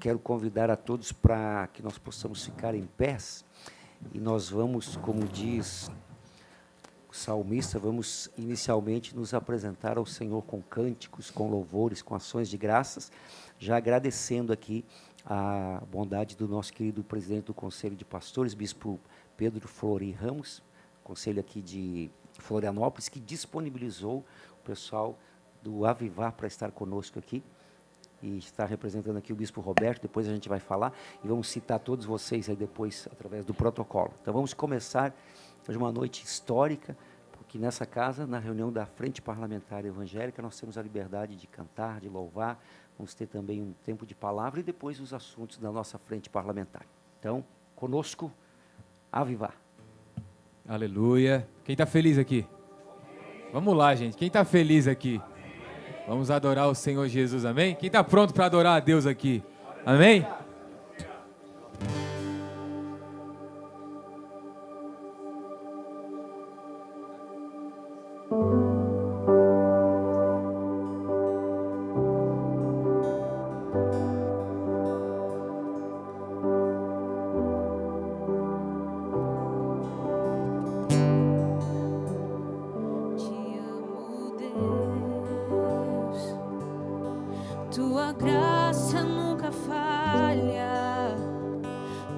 quero convidar a todos para que nós possamos ficar em pés e nós vamos, como diz o salmista, vamos inicialmente nos apresentar ao Senhor com cânticos, com louvores, com ações de graças, já agradecendo aqui a bondade do nosso querido presidente do Conselho de Pastores, Bispo Pedro Florim Ramos, conselho aqui de Florianópolis, que disponibilizou o pessoal do Avivar para estar conosco aqui, e está representando aqui o Bispo Roberto, depois a gente vai falar, e vamos citar todos vocês aí depois, através do protocolo. Então vamos começar hoje uma noite histórica, porque nessa casa, na reunião da Frente Parlamentar Evangélica, nós temos a liberdade de cantar, de louvar, vamos ter também um tempo de palavra e depois os assuntos da nossa Frente Parlamentar. Então, conosco, Avivar. Aleluia. Quem está feliz aqui? Vamos lá, gente. Quem está feliz aqui? Vamos adorar o Senhor Jesus, amém? Quem está pronto para adorar a Deus aqui? Amém? Tua graça nunca falha.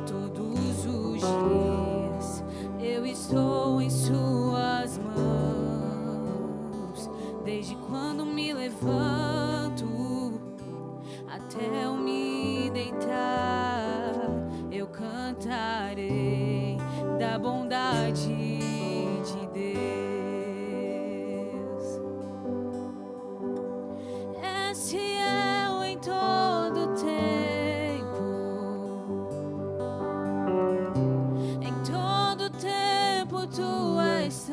Todos os dias eu estou em suas mãos. Desde quando me levanto até eu me deitar, eu cantarei da bondade de Deus. Esse em todo tempo tu és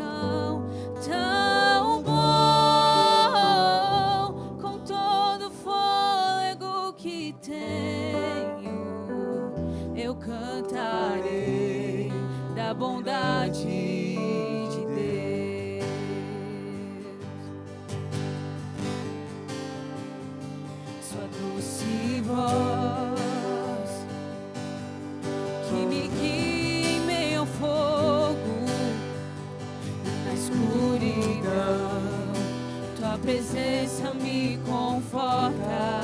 tão bom, com todo fôlego que tenho, eu cantarei da bondade de Deus. Sua doce voz que me guia em meio ao fogo, na escuridão, tua presença me conforta.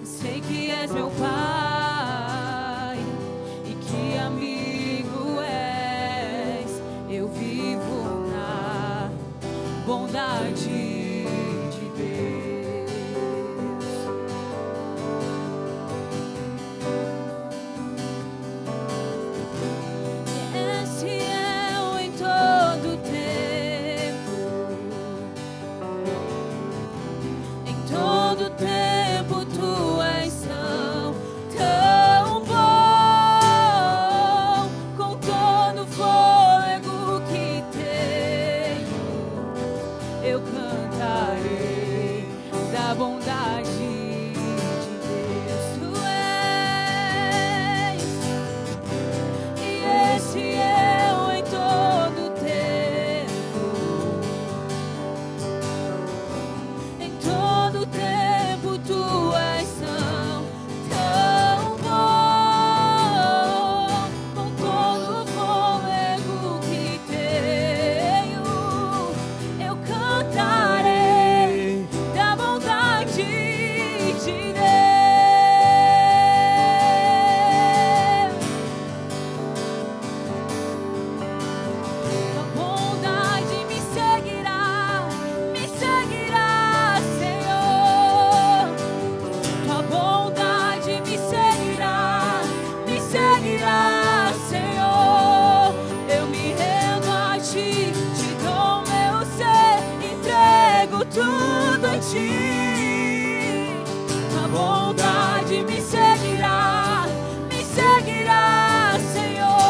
Sei que és meu Pai e que amigo és. Eu vivo na bondade. Me seguirá, Senhor.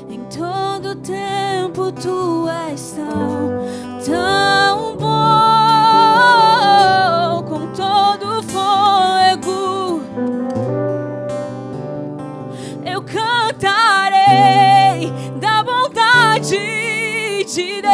Em todo tempo tu és tão bom, com todo fôlego eu cantarei da bondade de Deus.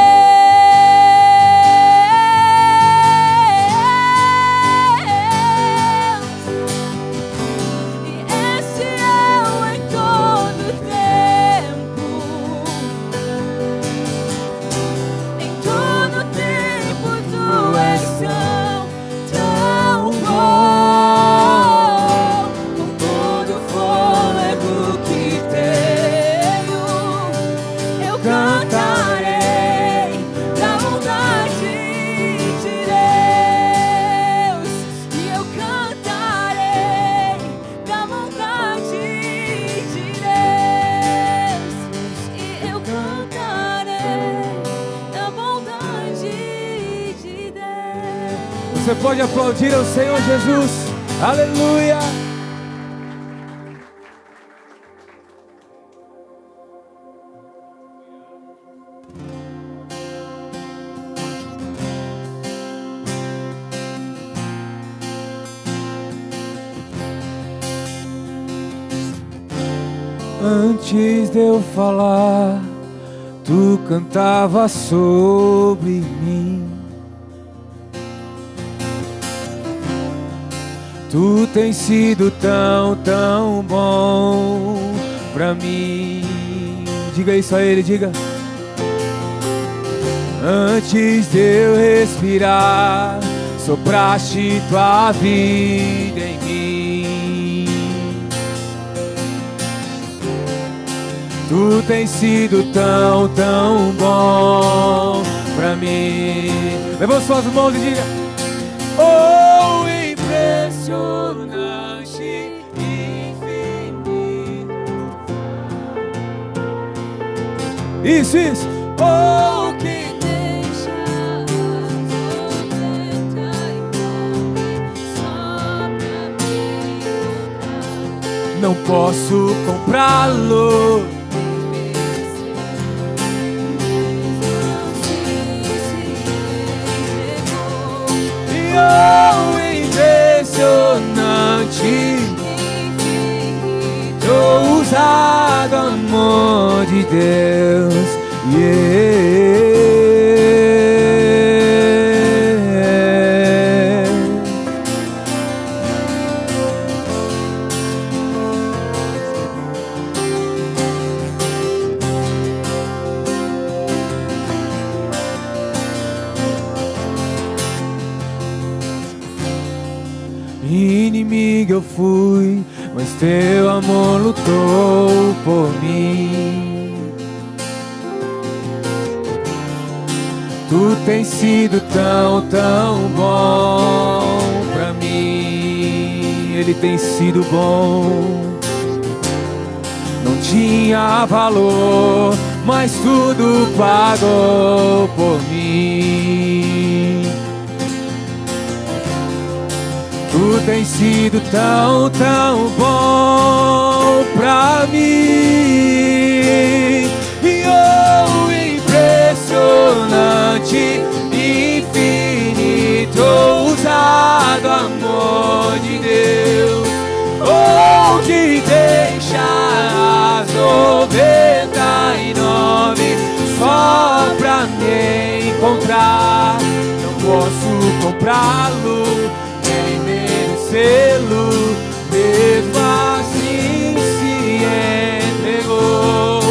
Você pode aplaudir ao Senhor Jesus. Aleluia. Antes de eu falar, tu cantava sobre mim. Tu tens sido tão bom pra mim. Diga isso a Ele, diga. Antes de eu respirar, sopraste tua vida em mim. Tu tens sido tão bom pra mim. Levanta suas mãos e diga: oh, impressionante, infinito. Isso. Oh, que deixa só pra mim. Não posso comprá-lo. Oh, impressionante, ousado amor de Deus. Inimigo eu fui, mas teu amor lutou por mim. Tu tens sido tão bom pra mim. Ele tem sido bom. Não tinha valor, mas tudo pagou por mim. Tu tens sido tão bom pra mim. E oh, impressionante, infinito, ousado amor de Deus. Oh, que deixa as 99 só pra me encontrar. Não posso comprá-lo, selo, mesmo assim se entregou.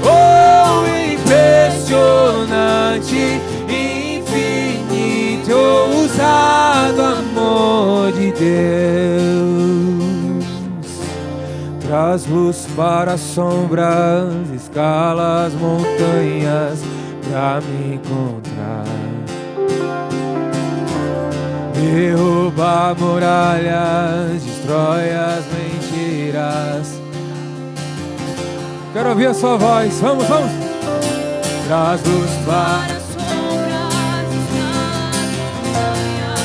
Oh, impressionante, infinito, ousado amor de Deus. Traz luz para as sombras, escala as montanhas pra me encontrar. Derruba muralhas, destrói as mentiras. Quero ouvir a sua voz, vamos. Traz luz para as sombras, escala as montanhas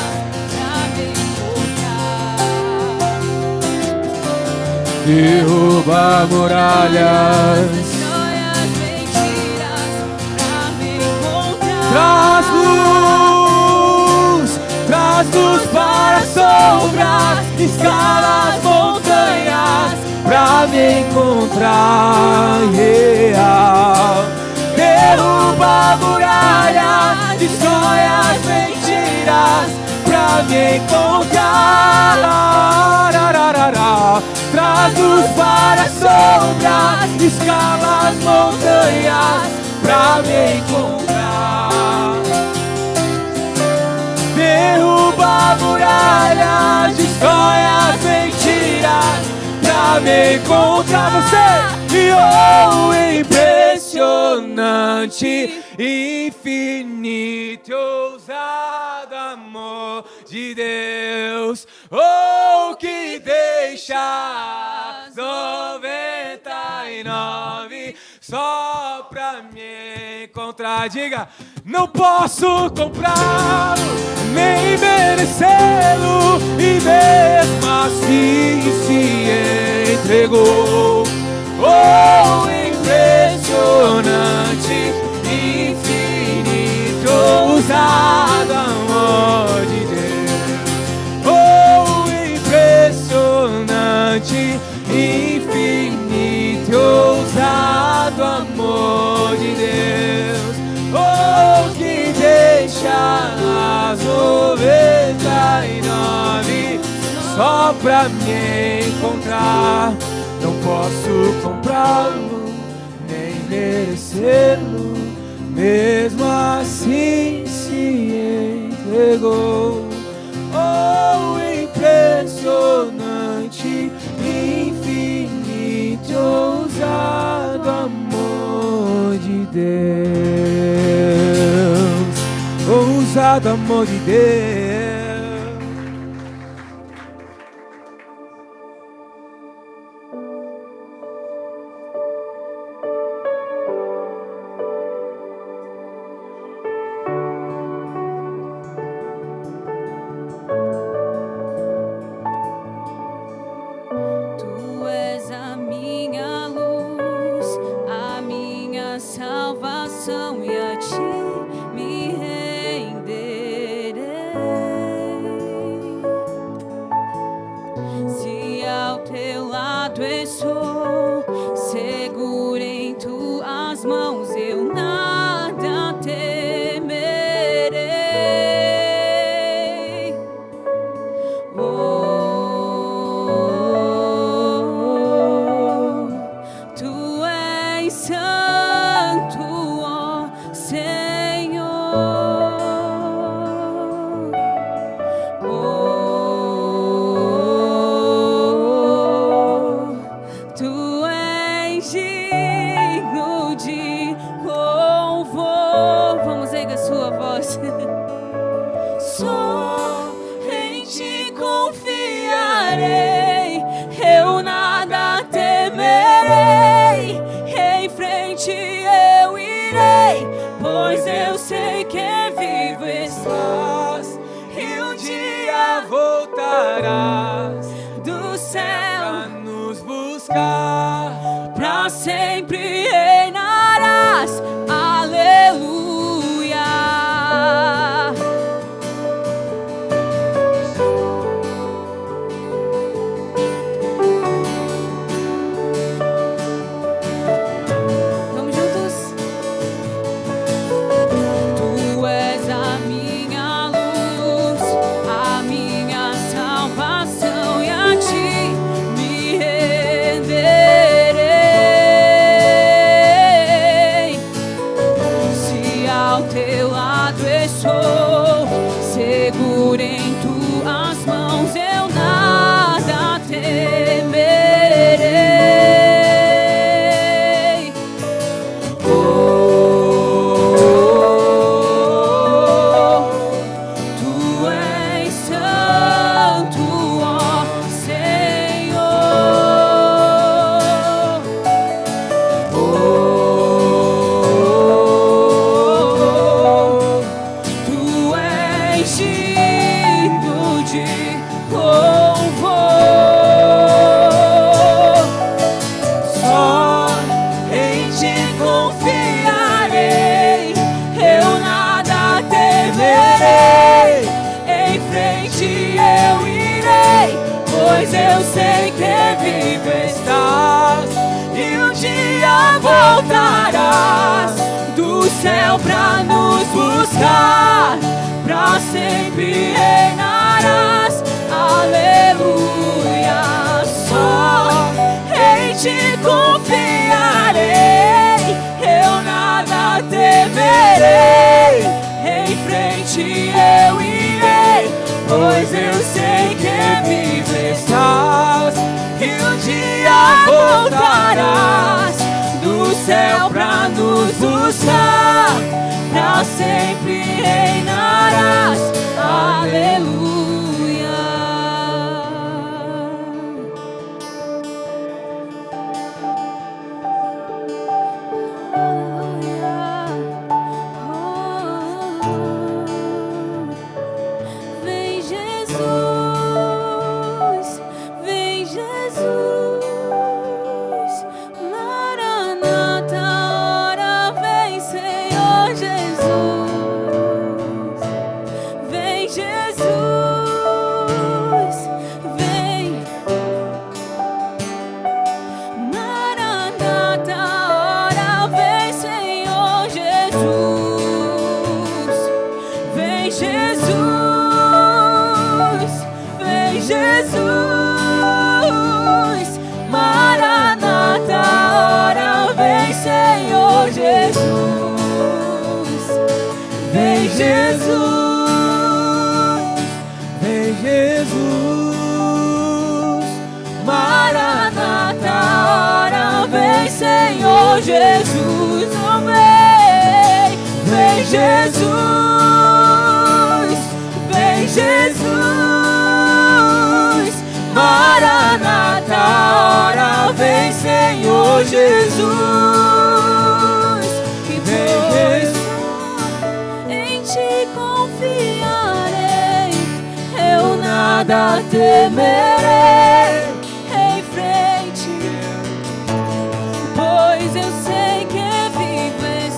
pra me encontrar. derruba muralhas, destrói as mentiras pra me encontrar. traz luz para as sombras, escala as montanhas pra me encontrar. Derruba a muralha, destrói as mentiras pra me encontrar. Traz luz para as sombras, escala as montanhas pra me encontrar. Derruba a muralha, destrói as mentiras pra me encontrar. Você e impressionante, infinito e ousado amor de Deus, que deixa as 99 só pra me encontrar. Diga, não posso comprá-lo, nem merecê-lo, e mesmo assim se entregou. Impressionante, infinito, ousado amor de Deus. Impressionante, infinito, ousado amor de Deus. Que deixa as 99 só pra me encontrar. Não posso comprá-lo, nem merecê-lo, mesmo assim se entregou. Impressionante, infinito, ousado amor de Deus. Ousado amor de Deus. Salvação, e a ti me render. que vivo estás e um dia voltarás do céu pra nos buscar, pra sempre reinarás. Aleluia, só em ti confiarei, eu nada temerei, em frente eu irei, pois eu sei que vivo estás e um dia voltarás do céu pra nos buscar, pra sempre reinarás. Aleluia. Vem Jesus, vem Jesus, Maranata, ora vem Senhor Jesus, vem Jesus, vem, Maranata, ora vem Senhor Jesus, vem Jesus, vem Jesus, Maranata, ora vem Senhor Jesus, vem Jesus, vem Jesus, Maranata, ora vem Senhor Jesus, oh, vem Jesus, vem Jesus, Maranata, ora vem Senhor Jesus, e vem Jesus, em ti confiarei, eu nada temerei, em frente, pois eu sei que vives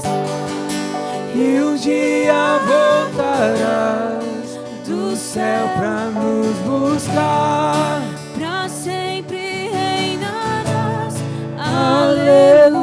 E um dia voltarás do céu pra nos buscar. pra sempre reinarás. Aleluia.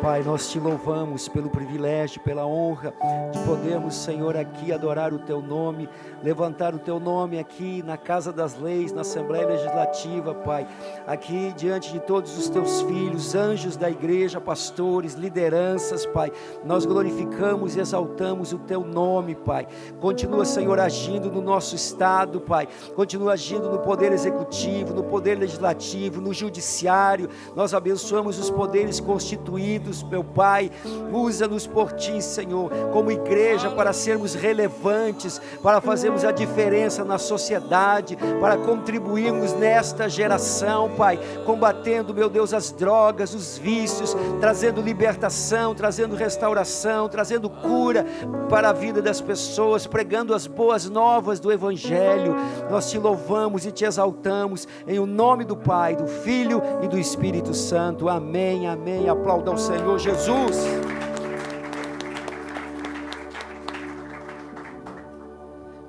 Pai, nós te louvamos pelo privilégio, pela honra de podermos, Senhor, aqui adorar o Teu nome, levantar o Teu nome aqui na Casa das Leis, na Assembleia Legislativa, Pai, aqui diante de todos os Teus filhos, anjos da igreja, pastores, lideranças, Pai, nós glorificamos e exaltamos o Teu nome, Pai. Continua, Senhor, agindo no nosso estado, Pai, continua agindo no poder executivo, no poder legislativo, no judiciário. Nós abençoamos os poderes constituídos, meu Pai. Usa-nos por Ti, Senhor, como igreja, para sermos relevantes, para fazermos a diferença na sociedade, para contribuirmos nesta geração, Pai, combatendo, meu Deus, as drogas, os vícios, trazendo libertação, trazendo restauração, trazendo cura para a vida das pessoas, pregando as boas novas do Evangelho. Nós Te louvamos e Te exaltamos, em o nome do Pai, do Filho e do Espírito Santo. Amém, amém. Aplauda ao Senhor Jesus.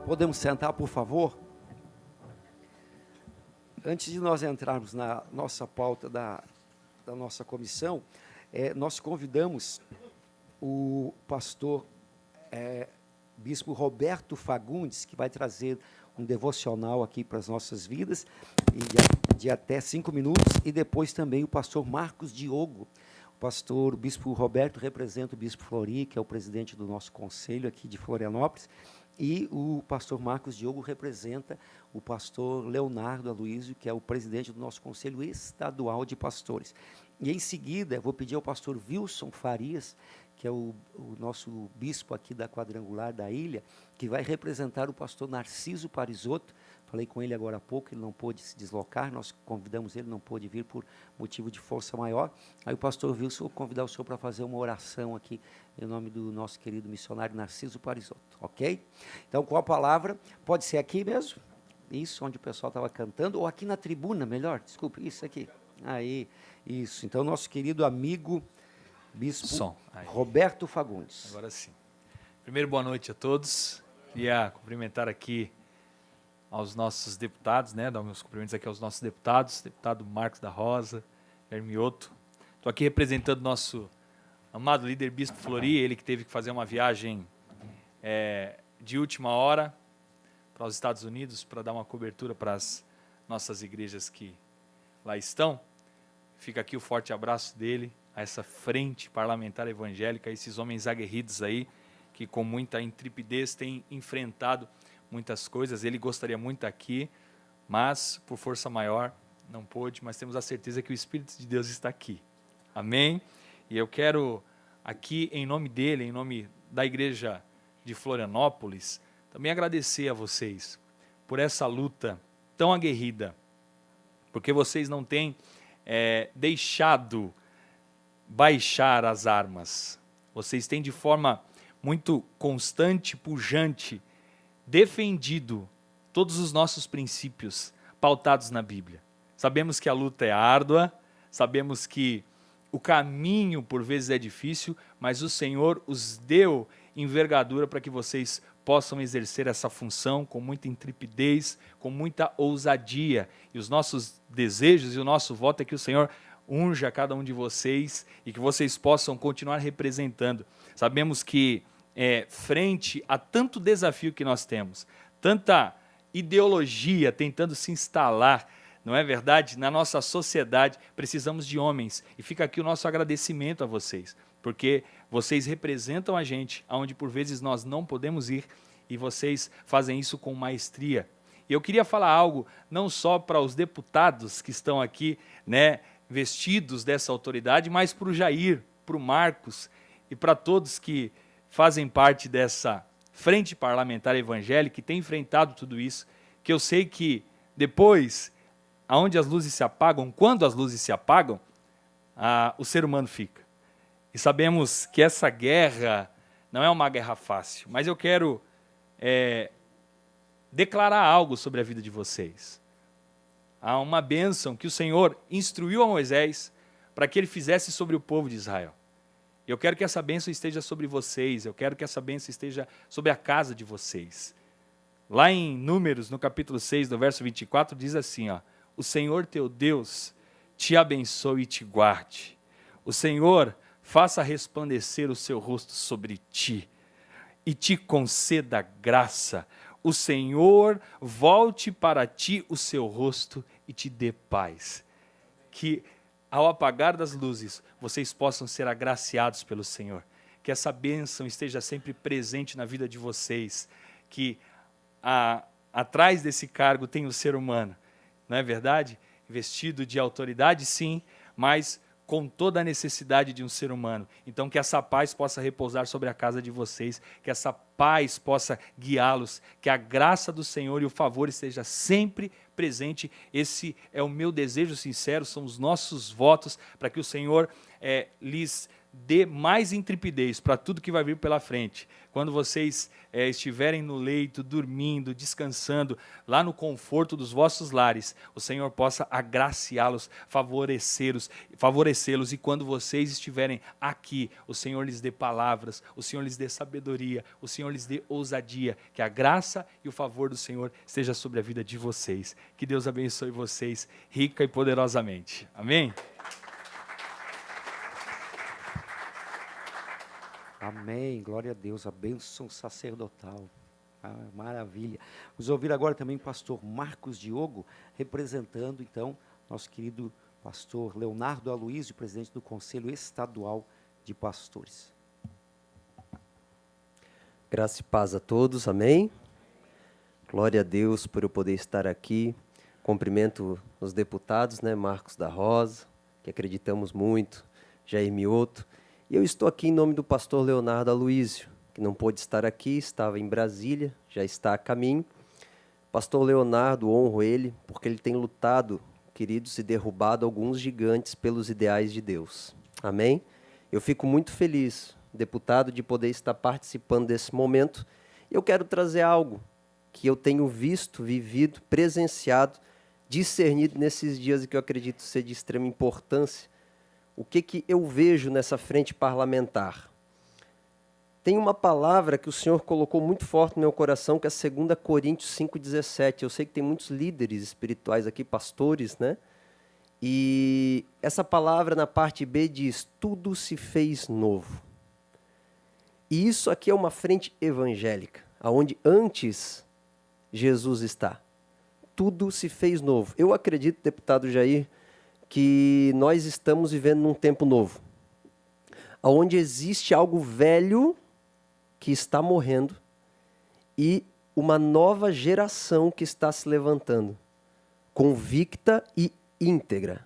Podemos sentar, por favor? Antes de nós entrarmos na nossa pauta da nossa comissão, nós convidamos o pastor Bispo Roberto Fagundes, que vai trazer um devocional aqui para as nossas vidas, de até 5 minutos, e depois também o pastor Marcos Diogo. O Bispo Roberto representa o Bispo Flori, que é o presidente do nosso conselho aqui de Florianópolis, e o pastor Marcos Diogo representa o pastor Leonardo Aloísio, que é o presidente do nosso conselho estadual de pastores. E em seguida, vou pedir ao pastor Wilson Farias, que é o nosso bispo aqui da Quadrangular da Ilha, que vai representar o pastor Narciso Parisotto. Falei com ele agora há pouco, ele não pôde se deslocar, nós convidamos ele, não pôde vir por motivo de força maior. Aí o pastor Wilson, vou convidar o senhor para fazer uma oração aqui, em nome do nosso querido missionário Narciso Parisotto, ok? Então, com a palavra, pode ser aqui mesmo? Isso, onde o pessoal estava cantando, ou aqui na tribuna, melhor, desculpe, isso aqui. Aí, isso. Então, nosso querido amigo, Bispo Roberto Fagundes. Agora sim. Primeiro, boa noite a todos. Queria cumprimentar aqui aos nossos deputados, né? Dar meus cumprimentos aqui aos nossos deputados, deputado Marcos da Rosa, Hermioto. Estou aqui representando nosso amado líder Bispo Flori, ele que teve que fazer uma viagem de última hora para os Estados Unidos para dar uma cobertura para as nossas igrejas que lá estão. Fica aqui o forte abraço dele a essa frente parlamentar evangélica, a esses homens aguerridos aí, que com muita intrepidez têm enfrentado muitas coisas. Ele gostaria muito de estar aqui, mas por força maior não pôde, mas temos a certeza que o Espírito de Deus está aqui. Amém? E eu quero aqui, em nome dele, em nome da igreja de Florianópolis, também agradecer a vocês por essa luta tão aguerrida, porque vocês não têm deixado baixar as armas. Vocês têm de forma muito constante, pujante, defendido todos os nossos princípios pautados na Bíblia. Sabemos que a luta é árdua, sabemos que o caminho por vezes é difícil, mas o Senhor os deu envergadura para que vocês possam exercer essa função com muita intrepidez, com muita ousadia. E os nossos desejos e o nosso voto é que o Senhor unja cada um de vocês e que vocês possam continuar representando. Sabemos que frente a tanto desafio que nós temos, tanta ideologia tentando se instalar, não é verdade? Na nossa sociedade, precisamos de homens. E fica aqui o nosso agradecimento a vocês, porque vocês representam a gente, onde por vezes nós não podemos ir, e vocês fazem isso com maestria. E eu queria falar algo, não só para os deputados que estão aqui, né, vestidos dessa autoridade, mas para o Jair, para o Marcos e para todos que fazem parte dessa frente parlamentar evangélica que tem enfrentado tudo isso, que eu sei que depois, aonde as luzes se apagam, quando as luzes se apagam, o ser humano fica. E sabemos que essa guerra não é uma guerra fácil, mas eu quero declarar algo sobre a vida de vocês. Há uma bênção que o Senhor instruiu a Moisés para que ele fizesse sobre o povo de Israel. Eu quero que essa bênção esteja sobre vocês, eu quero que essa bênção esteja sobre a casa de vocês. Lá em Números, no capítulo 6, no verso 24, diz assim, ó: o Senhor teu Deus te abençoe e te guarde. O Senhor faça resplandecer o seu rosto sobre ti e te conceda graça. O Senhor volte para ti o seu rosto e te dê paz. Que ao apagar das luzes, vocês possam ser agraciados pelo Senhor. Que essa bênção esteja sempre presente na vida de vocês. Que atrás desse cargo tem o ser humano, não é verdade? Vestido de autoridade, sim, mas com toda a necessidade de um ser humano. Então, que essa paz possa repousar sobre a casa de vocês, que essa paz possa guiá-los, que a graça do Senhor e o favor esteja sempre presente. Esse é o meu desejo sincero, são os nossos votos, para que o Senhor lhes dê mais intrepidez para tudo que vai vir pela frente. Quando vocês estiverem no leito, dormindo, descansando, lá no conforto dos vossos lares, o Senhor possa agraciá-los, favorecê-los, e quando vocês estiverem aqui, o Senhor lhes dê palavras, o Senhor lhes dê sabedoria, o Senhor lhes dê ousadia, que a graça e o favor do Senhor esteja sobre a vida de vocês. Que Deus abençoe vocês rica e poderosamente. Amém? Amém, glória a Deus, a bênção sacerdotal, maravilha. Vamos ouvir agora também o pastor Marcos Diogo, representando então nosso querido pastor Leonardo Aloísio, presidente do Conselho Estadual de Pastores. Graça e paz a todos, amém? Glória a Deus por eu poder estar aqui. Cumprimento os deputados, né, Marcos da Rosa, que acreditamos muito, Jair Mioto. E eu estou aqui em nome do pastor Leonardo Aloísio, que não pôde estar aqui, estava em Brasília, já está a caminho. Pastor Leonardo, honro ele, porque ele tem lutado, queridos, e derrubado alguns gigantes pelos ideais de Deus. Amém? Eu fico muito feliz, deputado, de poder estar participando desse momento. Eu quero trazer algo que eu tenho visto, vivido, presenciado, discernido nesses dias e que eu acredito ser de extrema importância. O que eu vejo nessa frente parlamentar? tem uma palavra que o Senhor colocou muito forte no meu coração, que é 2 Coríntios 5,17. Eu sei que tem muitos líderes espirituais aqui, pastores, né? E essa palavra na parte B diz, tudo se fez novo. E isso aqui é uma frente evangélica, aonde antes Jesus está. Tudo se fez novo. Eu acredito, deputado Jair, que nós estamos vivendo num tempo novo, onde existe algo velho que está morrendo e uma nova geração que está se levantando, convicta e íntegra.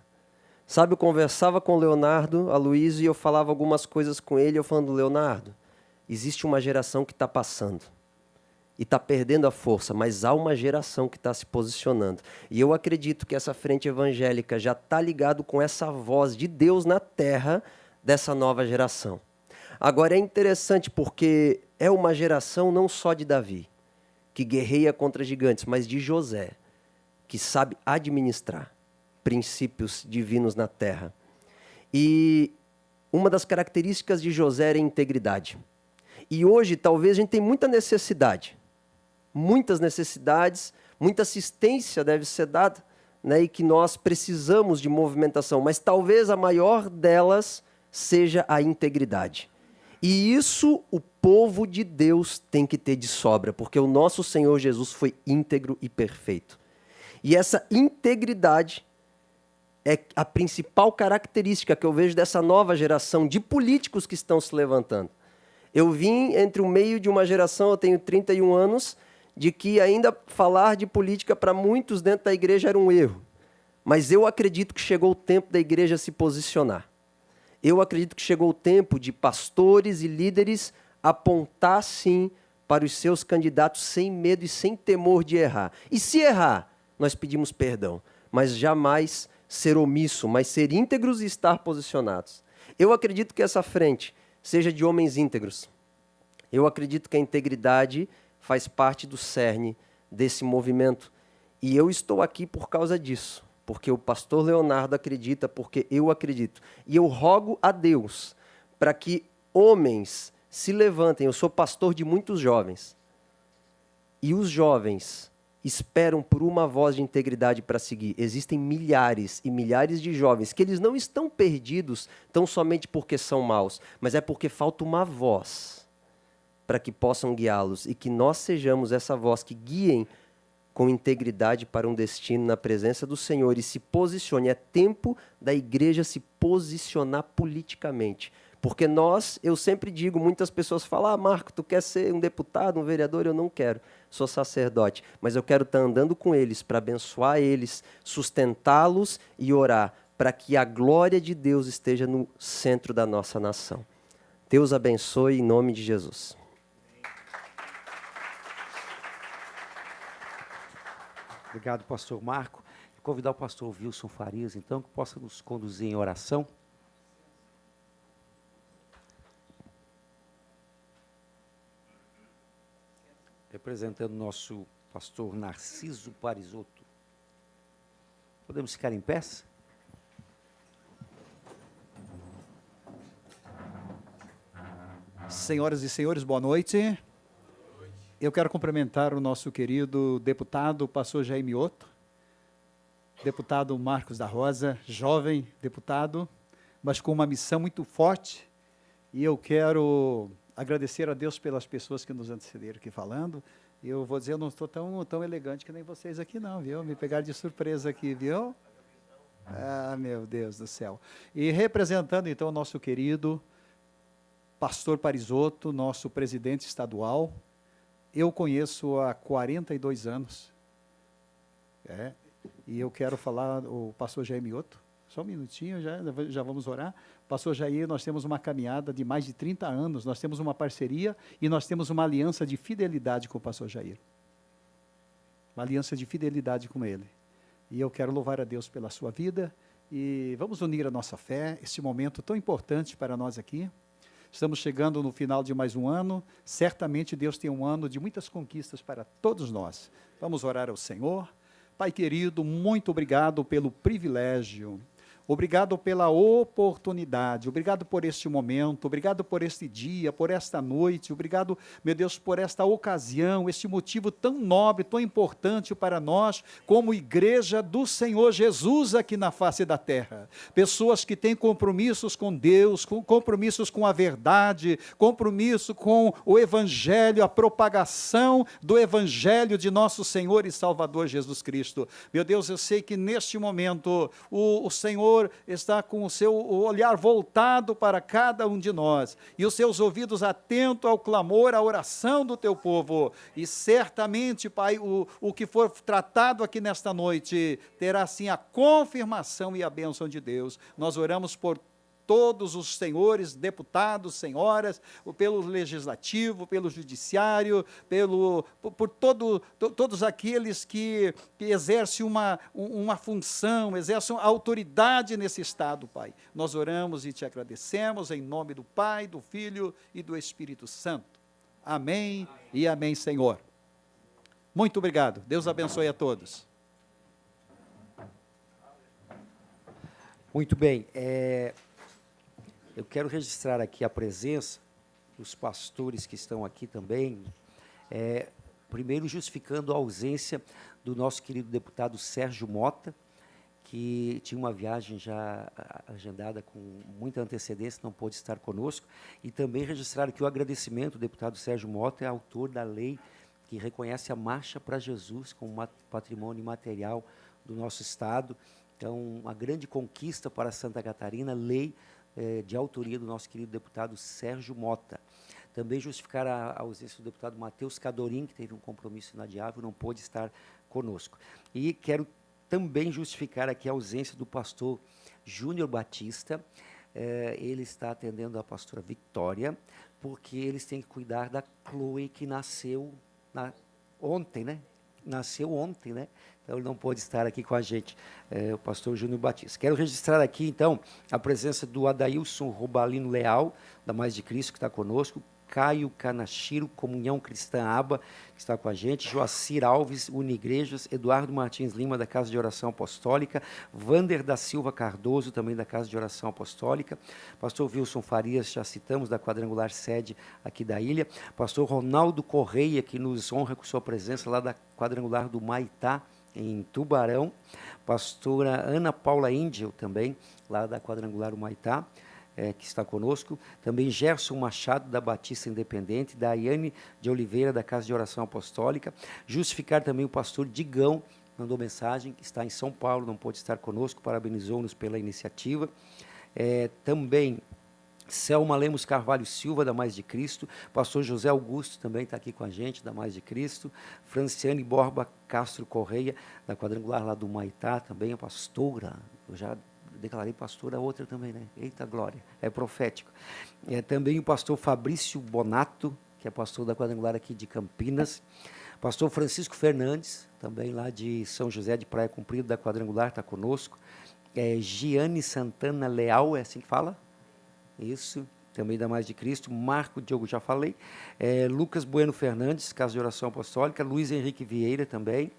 Sabe, eu conversava com o Leonardo, a Luísa, e eu falava algumas coisas com ele, eu falando, Leonardo, existe uma geração que está passando e está perdendo a força, mas há uma geração que está se posicionando. E eu acredito que essa frente evangélica já está ligado com essa voz de Deus na terra dessa nova geração. Agora é interessante porque é uma geração não só de Davi, que guerreia contra gigantes, mas de José, que sabe administrar princípios divinos na terra. E uma das características de José era a integridade. E hoje, talvez, a gente tem muitas necessidades, muita assistência deve ser dada, né, e que nós precisamos de movimentação, mas talvez a maior delas seja a integridade. E isso o povo de Deus tem que ter de sobra, porque o nosso Senhor Jesus foi íntegro e perfeito. E essa integridade é a principal característica que eu vejo dessa nova geração de políticos que estão se levantando. Eu vim entre o meio de uma geração, eu tenho 31 anos, de que ainda falar de política para muitos dentro da igreja era um erro. Mas eu acredito que chegou o tempo da igreja se posicionar. Eu acredito que chegou o tempo de pastores e líderes apontar, sim, para os seus candidatos sem medo e sem temor de errar. E se errar, nós pedimos perdão, mas jamais ser omisso, mas ser íntegros e estar posicionados. Eu acredito que essa frente seja de homens íntegros. Eu acredito que a integridade faz parte do cerne desse movimento. E eu estou aqui por causa disso, porque o pastor Leonardo acredita, porque eu acredito. E eu rogo a Deus para que homens se levantem. Eu sou pastor de muitos jovens. E os jovens esperam por uma voz de integridade para seguir. Existem milhares e milhares de jovens que eles não estão perdidos tão somente porque são maus, mas é porque falta uma voz para que possam guiá-los e que nós sejamos essa voz que guiem com integridade para um destino na presença do Senhor e se posicione. É tempo da igreja se posicionar politicamente. Porque nós, eu sempre digo, muitas pessoas falam, Marco, tu quer ser um deputado, um vereador? Eu não quero, sou sacerdote. Mas eu quero estar andando com eles para abençoar eles, sustentá-los e orar para que a glória de Deus esteja no centro da nossa nação. Deus abençoe em nome de Jesus. Obrigado, pastor Marco. Vou convidar o pastor Wilson Farias, então, que possa nos conduzir em oração. Representando o nosso pastor Narciso Parisotto. Podemos ficar em pé? Senhoras e senhores, boa noite. Eu quero cumprimentar o nosso querido deputado, pastor Jair Mioto, deputado Marcos da Rosa, jovem deputado, mas com uma missão muito forte. E eu quero agradecer a Deus pelas pessoas que nos antecederam aqui falando. Eu vou dizer, eu não estou tão elegante que nem vocês aqui não, viu? Me pegaram de surpresa aqui, viu? Ah, meu Deus do céu. E representando, então, o nosso querido pastor Parisotto, nosso presidente estadual, eu conheço há 42 anos. E eu quero falar, o pastor Jair Mioto, só um minutinho, já vamos orar. Pastor Jair, nós temos uma caminhada de mais de 30 anos, nós temos uma parceria e nós temos uma aliança de fidelidade com o pastor Jair. Uma aliança de fidelidade com ele. E eu quero louvar a Deus pela sua vida e vamos unir a nossa fé, este momento tão importante para nós aqui. Estamos chegando no final de mais um ano. Certamente Deus tem um ano de muitas conquistas para todos nós. Vamos orar ao Senhor. Pai querido, muito obrigado pelo privilégio. Obrigado pela oportunidade, obrigado por este momento, obrigado por este dia, por esta noite, obrigado, meu Deus, por esta ocasião, este motivo tão nobre, tão importante para nós, como igreja do Senhor Jesus aqui na face da terra. Pessoas que têm compromissos com Deus, compromissos com a verdade, compromisso com o Evangelho, a propagação do Evangelho de nosso Senhor e Salvador Jesus Cristo. Meu Deus, eu sei que neste momento o Senhor está com o seu olhar voltado para cada um de nós e os seus ouvidos atentos ao clamor, à oração do teu povo. E certamente, Pai, o que for tratado aqui nesta noite terá sim a confirmação e a bênção de Deus. Nós oramos por todos os senhores, deputados, senhoras, pelo legislativo, pelo judiciário, por todos aqueles que exercem uma função, exercem autoridade nesse Estado, Pai. Nós oramos e te agradecemos em nome do Pai, do Filho e do Espírito Santo. Amém e amém, Senhor. Muito obrigado. Deus abençoe a todos. Muito bem. Eu quero registrar aqui a presença dos pastores que estão aqui também, primeiro justificando a ausência do nosso querido deputado Sérgio Mota, que tinha uma viagem já agendada com muita antecedência, não pôde estar conosco, e também registrar aqui o agradecimento. O deputado Sérgio Mota é autor da lei que reconhece a Marcha para Jesus como patrimônio imaterial do nosso Estado. Então, uma grande conquista para Santa Catarina, lei de autoria do nosso querido deputado Sérgio Mota. Também justificar a ausência do deputado Matheus Cadorim, que teve um compromisso inadiável, não pôde estar conosco. E quero também justificar aqui a ausência do pastor Júnior Batista. Ele está atendendo a pastora Victória, porque eles têm que cuidar da Chloe, que nasceu ontem, né? Nasceu ontem, né? Então, ele não pôde estar aqui com a gente, o pastor Júnior Batista. Quero registrar aqui, então, a presença do Adailson Robalino Leal, da Mais de Cristo, que está conosco, Caio Canachiro, Comunhão Cristã Aba, que está com a gente, Joacir Alves, Unigrejas, Eduardo Martins Lima, da Casa de Oração Apostólica, Vander da Silva Cardoso, também da Casa de Oração Apostólica, pastor Wilson Farias, já citamos, da Quadrangular Sede aqui da ilha, pastor Ronaldo Correia, que nos honra com sua presença lá da Quadrangular do Maitá, em Tubarão, pastora Ana Paula Índio, também, lá da Quadrangular do Maitá, que está conosco, também Gerson Machado, da Batista Independente, Daiane de Oliveira, da Casa de Oração Apostólica, justificar também o pastor Digão, mandou mensagem, que está em São Paulo, não pôde estar conosco, parabenizou-nos pela iniciativa, também Selma Lemos Carvalho Silva, da Mais de Cristo, pastor José Augusto também está aqui com a gente, da Mais de Cristo, Franciane Borba Castro Correia, da Quadrangular lá do Maitá, também a pastora, eu já declarei pastora, a outra também, né? Eita glória, é profético. Também o pastor Fabrício Bonato, que é pastor da Quadrangular aqui de Campinas, pastor Francisco Fernandes, também lá de São José de Praia Comprida, da Quadrangular, está conosco, Giane Santana Leal, é assim que fala? Isso, também da Mais de Cristo, Marco Diogo, já falei, Lucas Bueno Fernandes, Casa de Oração Apostólica, Luiz Henrique Vieira também,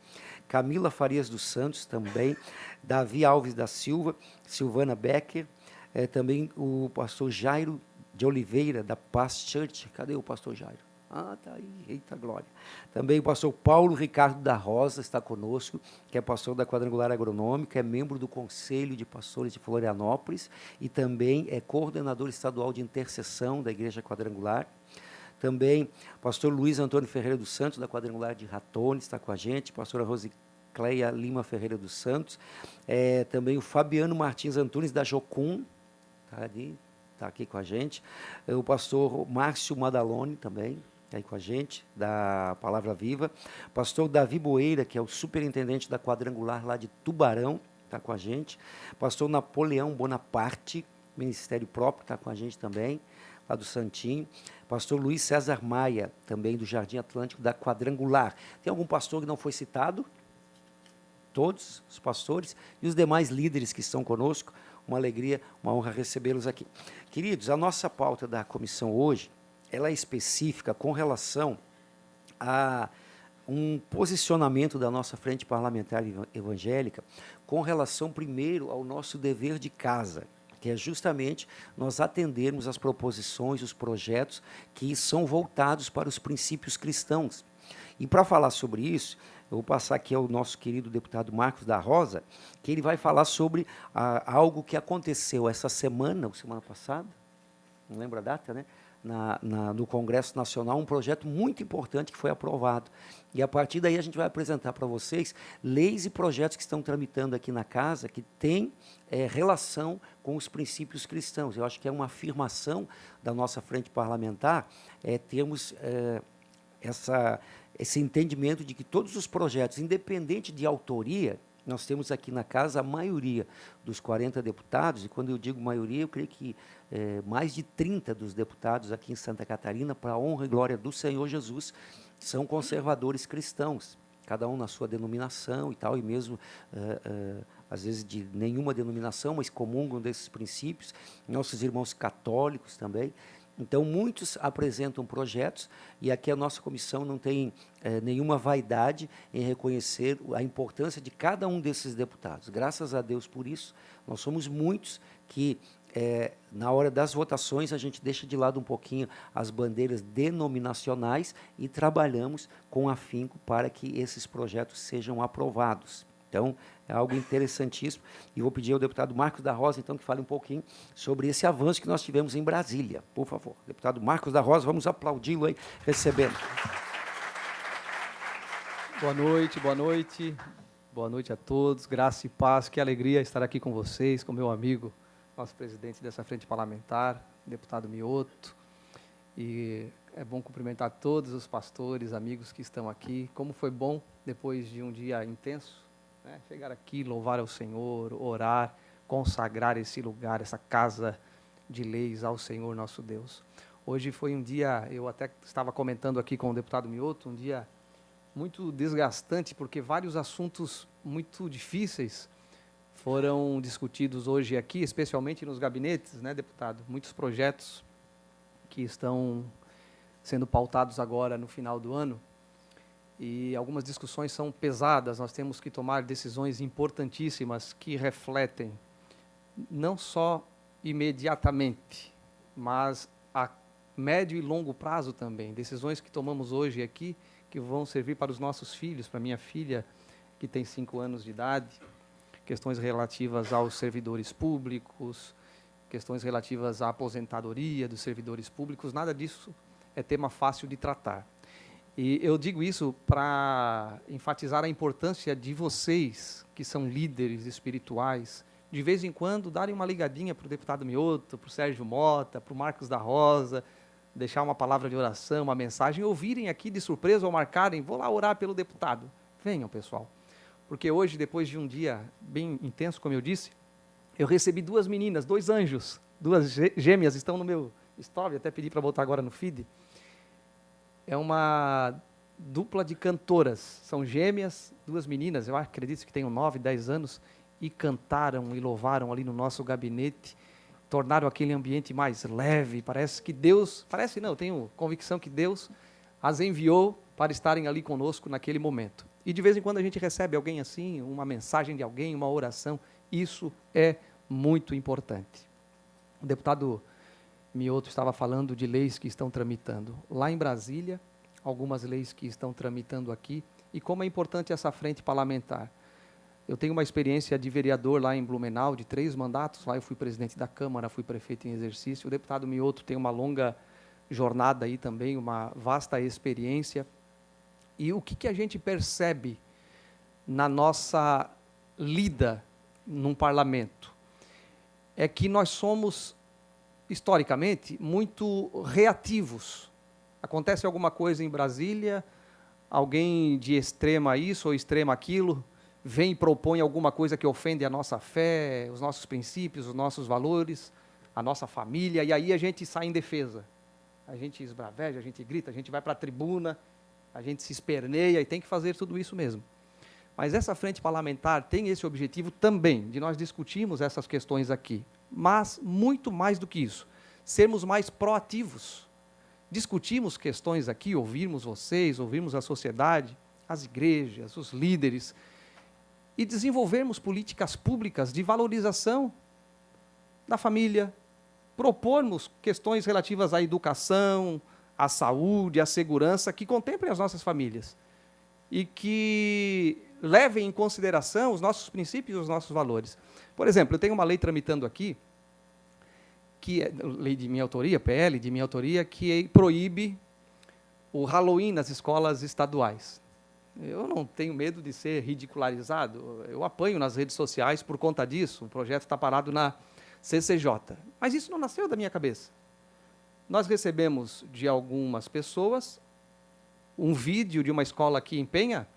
Camila Farias dos Santos também, Davi Alves da Silva, Silvana Becker, também o pastor Jairo de Oliveira, da Paz Church. Cadê o pastor Jairo? Está aí, eita glória. Também o pastor Paulo Ricardo da Rosa está conosco, que é pastor da Quadrangular Agronômica, é membro do Conselho de Pastores de Florianópolis e também é coordenador estadual de intercessão da Igreja Quadrangular. Também pastor Luiz Antônio Ferreira dos Santos, da Quadrangular de Ratones, está com a gente, pastora Rosicleia Lima Ferreira dos Santos, também o Fabiano Martins Antunes, da Jocum, está aqui com a gente, o pastor Márcio Madalone também, aí com a gente, da Palavra Viva, pastor Davi Boeira, que é o superintendente da Quadrangular lá de Tubarão, está com a gente, pastor Napoleão Bonaparte, Ministério Próprio, está com a gente também, lá do Santinho, pastor Luiz César Maia, também do Jardim Atlântico, da Quadrangular. Tem algum pastor que não foi citado? Todos os pastores e os demais líderes que estão conosco, uma alegria, uma honra recebê-los aqui. Queridos, a nossa pauta da comissão hoje, ela é específica com relação a um posicionamento da nossa frente parlamentar evangélica com relação, primeiro, ao nosso dever de casa, que é justamente nós atendermos as proposições, os projetos que são voltados para os princípios cristãos. E para falar sobre isso, eu vou passar aqui ao nosso querido deputado Marcos da Rosa, que ele vai falar sobre algo que aconteceu essa semana, ou semana passada, não lembro a data, né? No Congresso Nacional, um projeto muito importante que foi aprovado. E, a partir daí, a gente vai apresentar para vocês leis e projetos que estão tramitando aqui na casa, que têm relação com os princípios cristãos. Eu acho que é uma afirmação da nossa frente parlamentar, termos esse entendimento de que todos os projetos, independente de autoria, nós temos aqui na casa a maioria dos 40 deputados, e quando eu digo maioria, eu creio que mais de 30 dos deputados aqui em Santa Catarina, para a honra e glória do Senhor Jesus, são conservadores cristãos, cada um na sua denominação e tal, e mesmo, às vezes, de nenhuma denominação, mas comungam desses princípios, nossos irmãos católicos também. Então, muitos apresentam projetos, e aqui a nossa comissão não tem nenhuma vaidade em reconhecer a importância de cada um desses deputados. Graças a Deus por isso, nós somos muitos que, na hora das votações, a gente deixa de lado um pouquinho as bandeiras denominacionais e trabalhamos com afinco para que esses projetos sejam aprovados. Então, é algo interessantíssimo. E vou pedir ao deputado Marcos da Rosa, então, que fale um pouquinho sobre esse avanço que nós tivemos em Brasília. Por favor, deputado Marcos da Rosa, vamos aplaudi-lo aí, recebendo. Boa noite, boa noite. Boa noite a todos. Graça e paz. Que alegria estar aqui com vocês, com meu amigo, nosso presidente dessa frente parlamentar, deputado Mioto. E é bom cumprimentar todos os pastores, amigos que estão aqui. Como foi bom, depois de um dia intenso, chegar aqui, louvar ao Senhor, orar, consagrar esse lugar, essa casa de leis ao Senhor nosso Deus. Hoje foi um dia, eu até estava comentando aqui com o deputado Mioto, um dia muito desgastante, porque vários assuntos muito difíceis foram discutidos hoje aqui, especialmente nos gabinetes, né, deputado? Muitos projetos que estão sendo pautados agora no final do ano, e algumas discussões são pesadas, nós temos que tomar decisões importantíssimas que refletem não só imediatamente, mas a médio e longo prazo também. Decisões que tomamos hoje aqui, que vão servir para os nossos filhos, para minha filha, que tem 5 anos de idade, questões relativas aos servidores públicos, questões relativas à aposentadoria dos servidores públicos, nada disso é tema fácil de tratar. E eu digo isso para enfatizar a importância de vocês, que são líderes espirituais, de vez em quando darem uma ligadinha para o deputado Mioto, para o Sérgio Mota, para o Marcos da Rosa, deixar uma palavra de oração, uma mensagem, ouvirem aqui de surpresa ou marcarem, vou lá orar pelo deputado. Venham, pessoal. Porque hoje, depois de um dia bem intenso, como eu disse, eu recebi 2 meninas, 2 anjos, 2 gêmeas, estão no meu story, até pedi para botar agora no feed. É uma dupla de cantoras, são gêmeas, 2 meninas, eu acredito que tenham 9, 10 anos, e cantaram e louvaram ali no nosso gabinete, tornaram aquele ambiente mais leve, parece que Deus, parece não, eu tenho convicção que Deus as enviou para estarem ali conosco naquele momento. E de vez em quando a gente recebe alguém assim, uma mensagem de alguém, uma oração, isso é muito importante. O deputado Mioto estava falando de leis que estão tramitando lá em Brasília, algumas leis que estão tramitando aqui, e como é importante essa frente parlamentar. Eu tenho uma experiência de vereador lá em Blumenau, de 3 mandatos, lá eu fui presidente da Câmara, fui prefeito em exercício, o deputado Mioto tem uma longa jornada aí também, uma vasta experiência, e o que a gente percebe na nossa lida num parlamento? É que nós somos, historicamente, muito reativos. Acontece alguma coisa em Brasília, alguém de extrema isso ou extrema aquilo, vem e propõe alguma coisa que ofende a nossa fé, os nossos princípios, os nossos valores, a nossa família, e aí a gente sai em defesa. A gente esbraveja, a gente grita, a gente vai para a tribuna, a gente se esperneia e tem que fazer tudo isso mesmo. Mas essa frente parlamentar tem esse objetivo também, de nós discutirmos essas questões aqui. Mas, muito mais do que isso, sermos mais proativos. Discutirmos questões aqui, ouvirmos vocês, ouvirmos a sociedade, as igrejas, os líderes, e desenvolvermos políticas públicas de valorização da família, propormos questões relativas à educação, à saúde, à segurança, que contemplem as nossas famílias e que levem em consideração os nossos princípios e os nossos valores. Por exemplo, eu tenho uma lei tramitando aqui, que é lei de minha autoria, PL de minha autoria, que proíbe o Halloween nas escolas estaduais. Eu não tenho medo de ser ridicularizado, eu apanho nas redes sociais por conta disso, o projeto está parado na CCJ. Mas isso não nasceu da minha cabeça. Nós recebemos de algumas pessoas um vídeo de uma escola aqui em Penha,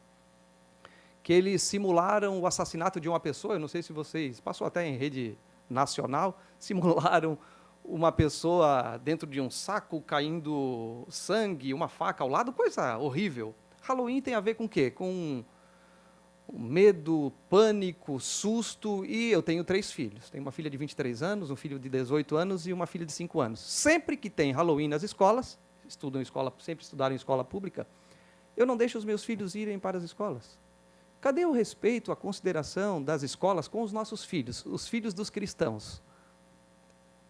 que eles simularam o assassinato de uma pessoa, eu não sei se vocês, passou até em rede nacional, simularam uma pessoa dentro de um saco, caindo sangue, uma faca ao lado, coisa horrível. Halloween tem a ver com o quê? Com medo, pânico, susto, e eu tenho 3 filhos. Tenho uma filha de 23 anos, um filho de 18 anos e uma filha de 5 anos. Sempre que tem Halloween nas escolas, sempre estudaram em escola pública, eu não deixo os meus filhos irem para as escolas. Cadê o respeito, a consideração das escolas com os nossos filhos, os filhos dos cristãos?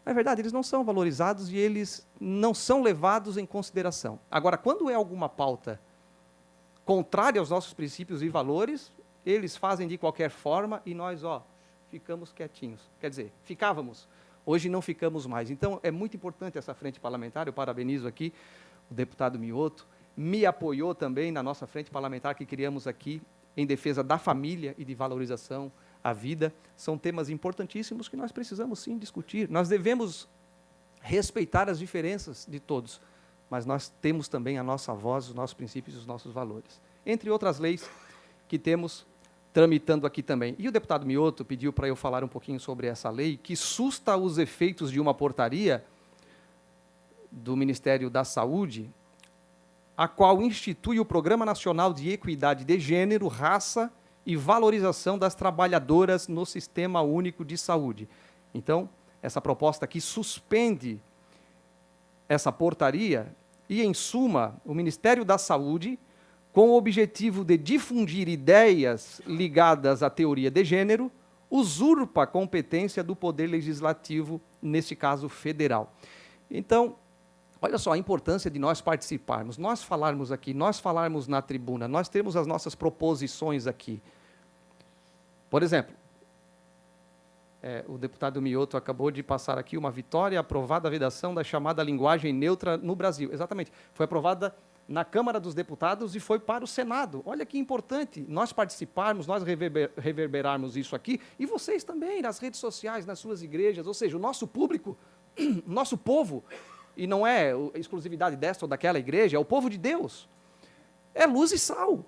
Na verdade, eles não são valorizados e eles não são levados em consideração. Agora, quando é alguma pauta contrária aos nossos princípios e valores, eles fazem de qualquer forma e nós, ficamos quietinhos. Quer dizer, ficávamos, hoje não ficamos mais. Então, é muito importante essa frente parlamentar, eu parabenizo aqui o deputado Mioto, me apoiou também na nossa frente parlamentar que criamos aqui em defesa da família e de valorização à vida. São temas importantíssimos que nós precisamos, sim, discutir. Nós devemos respeitar as diferenças de todos, mas nós temos também a nossa voz, os nossos princípios e os nossos valores. Entre outras leis que temos tramitando aqui também. E o deputado Mioto pediu para eu falar um pouquinho sobre essa lei, que susta os efeitos de uma portaria do Ministério da Saúde, a qual institui o Programa Nacional de Equidade de Gênero, Raça e Valorização das Trabalhadoras no Sistema Único de Saúde. Então, essa proposta aqui suspende essa portaria e, em suma, o Ministério da Saúde, com o objetivo de difundir ideias ligadas à teoria de gênero, usurpa a competência do Poder Legislativo, nesse caso federal. Então, olha só a importância de nós participarmos, nós falarmos aqui, nós falarmos na tribuna, nós temos as nossas proposições aqui. Por exemplo, o deputado Mioto acabou de passar aqui uma vitória, aprovada a vedação da chamada linguagem neutra no Brasil. Exatamente, foi aprovada na Câmara dos Deputados e foi para o Senado. Olha que importante nós participarmos, nós reverberarmos isso aqui, e vocês também, nas redes sociais, nas suas igrejas, ou seja, o nosso público, nosso povo, e não é exclusividade desta ou daquela igreja, é o povo de Deus. É luz e sal.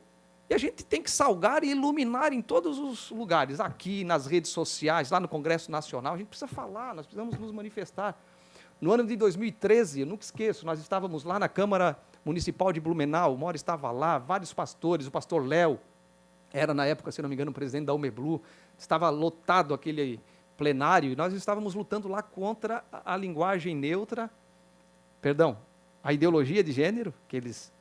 E a gente tem que salgar e iluminar em todos os lugares, aqui, nas redes sociais, lá no Congresso Nacional, a gente precisa falar, nós precisamos nos manifestar. No ano de 2013, eu nunca esqueço, nós estávamos lá na Câmara Municipal de Blumenau, o Moro estava lá, vários pastores, o pastor Léo, era na época, se não me engano, o presidente da UMEBLU, estava lotado aquele plenário, e nós estávamos lutando lá contra a linguagem neutra, a ideologia de gênero, que eles...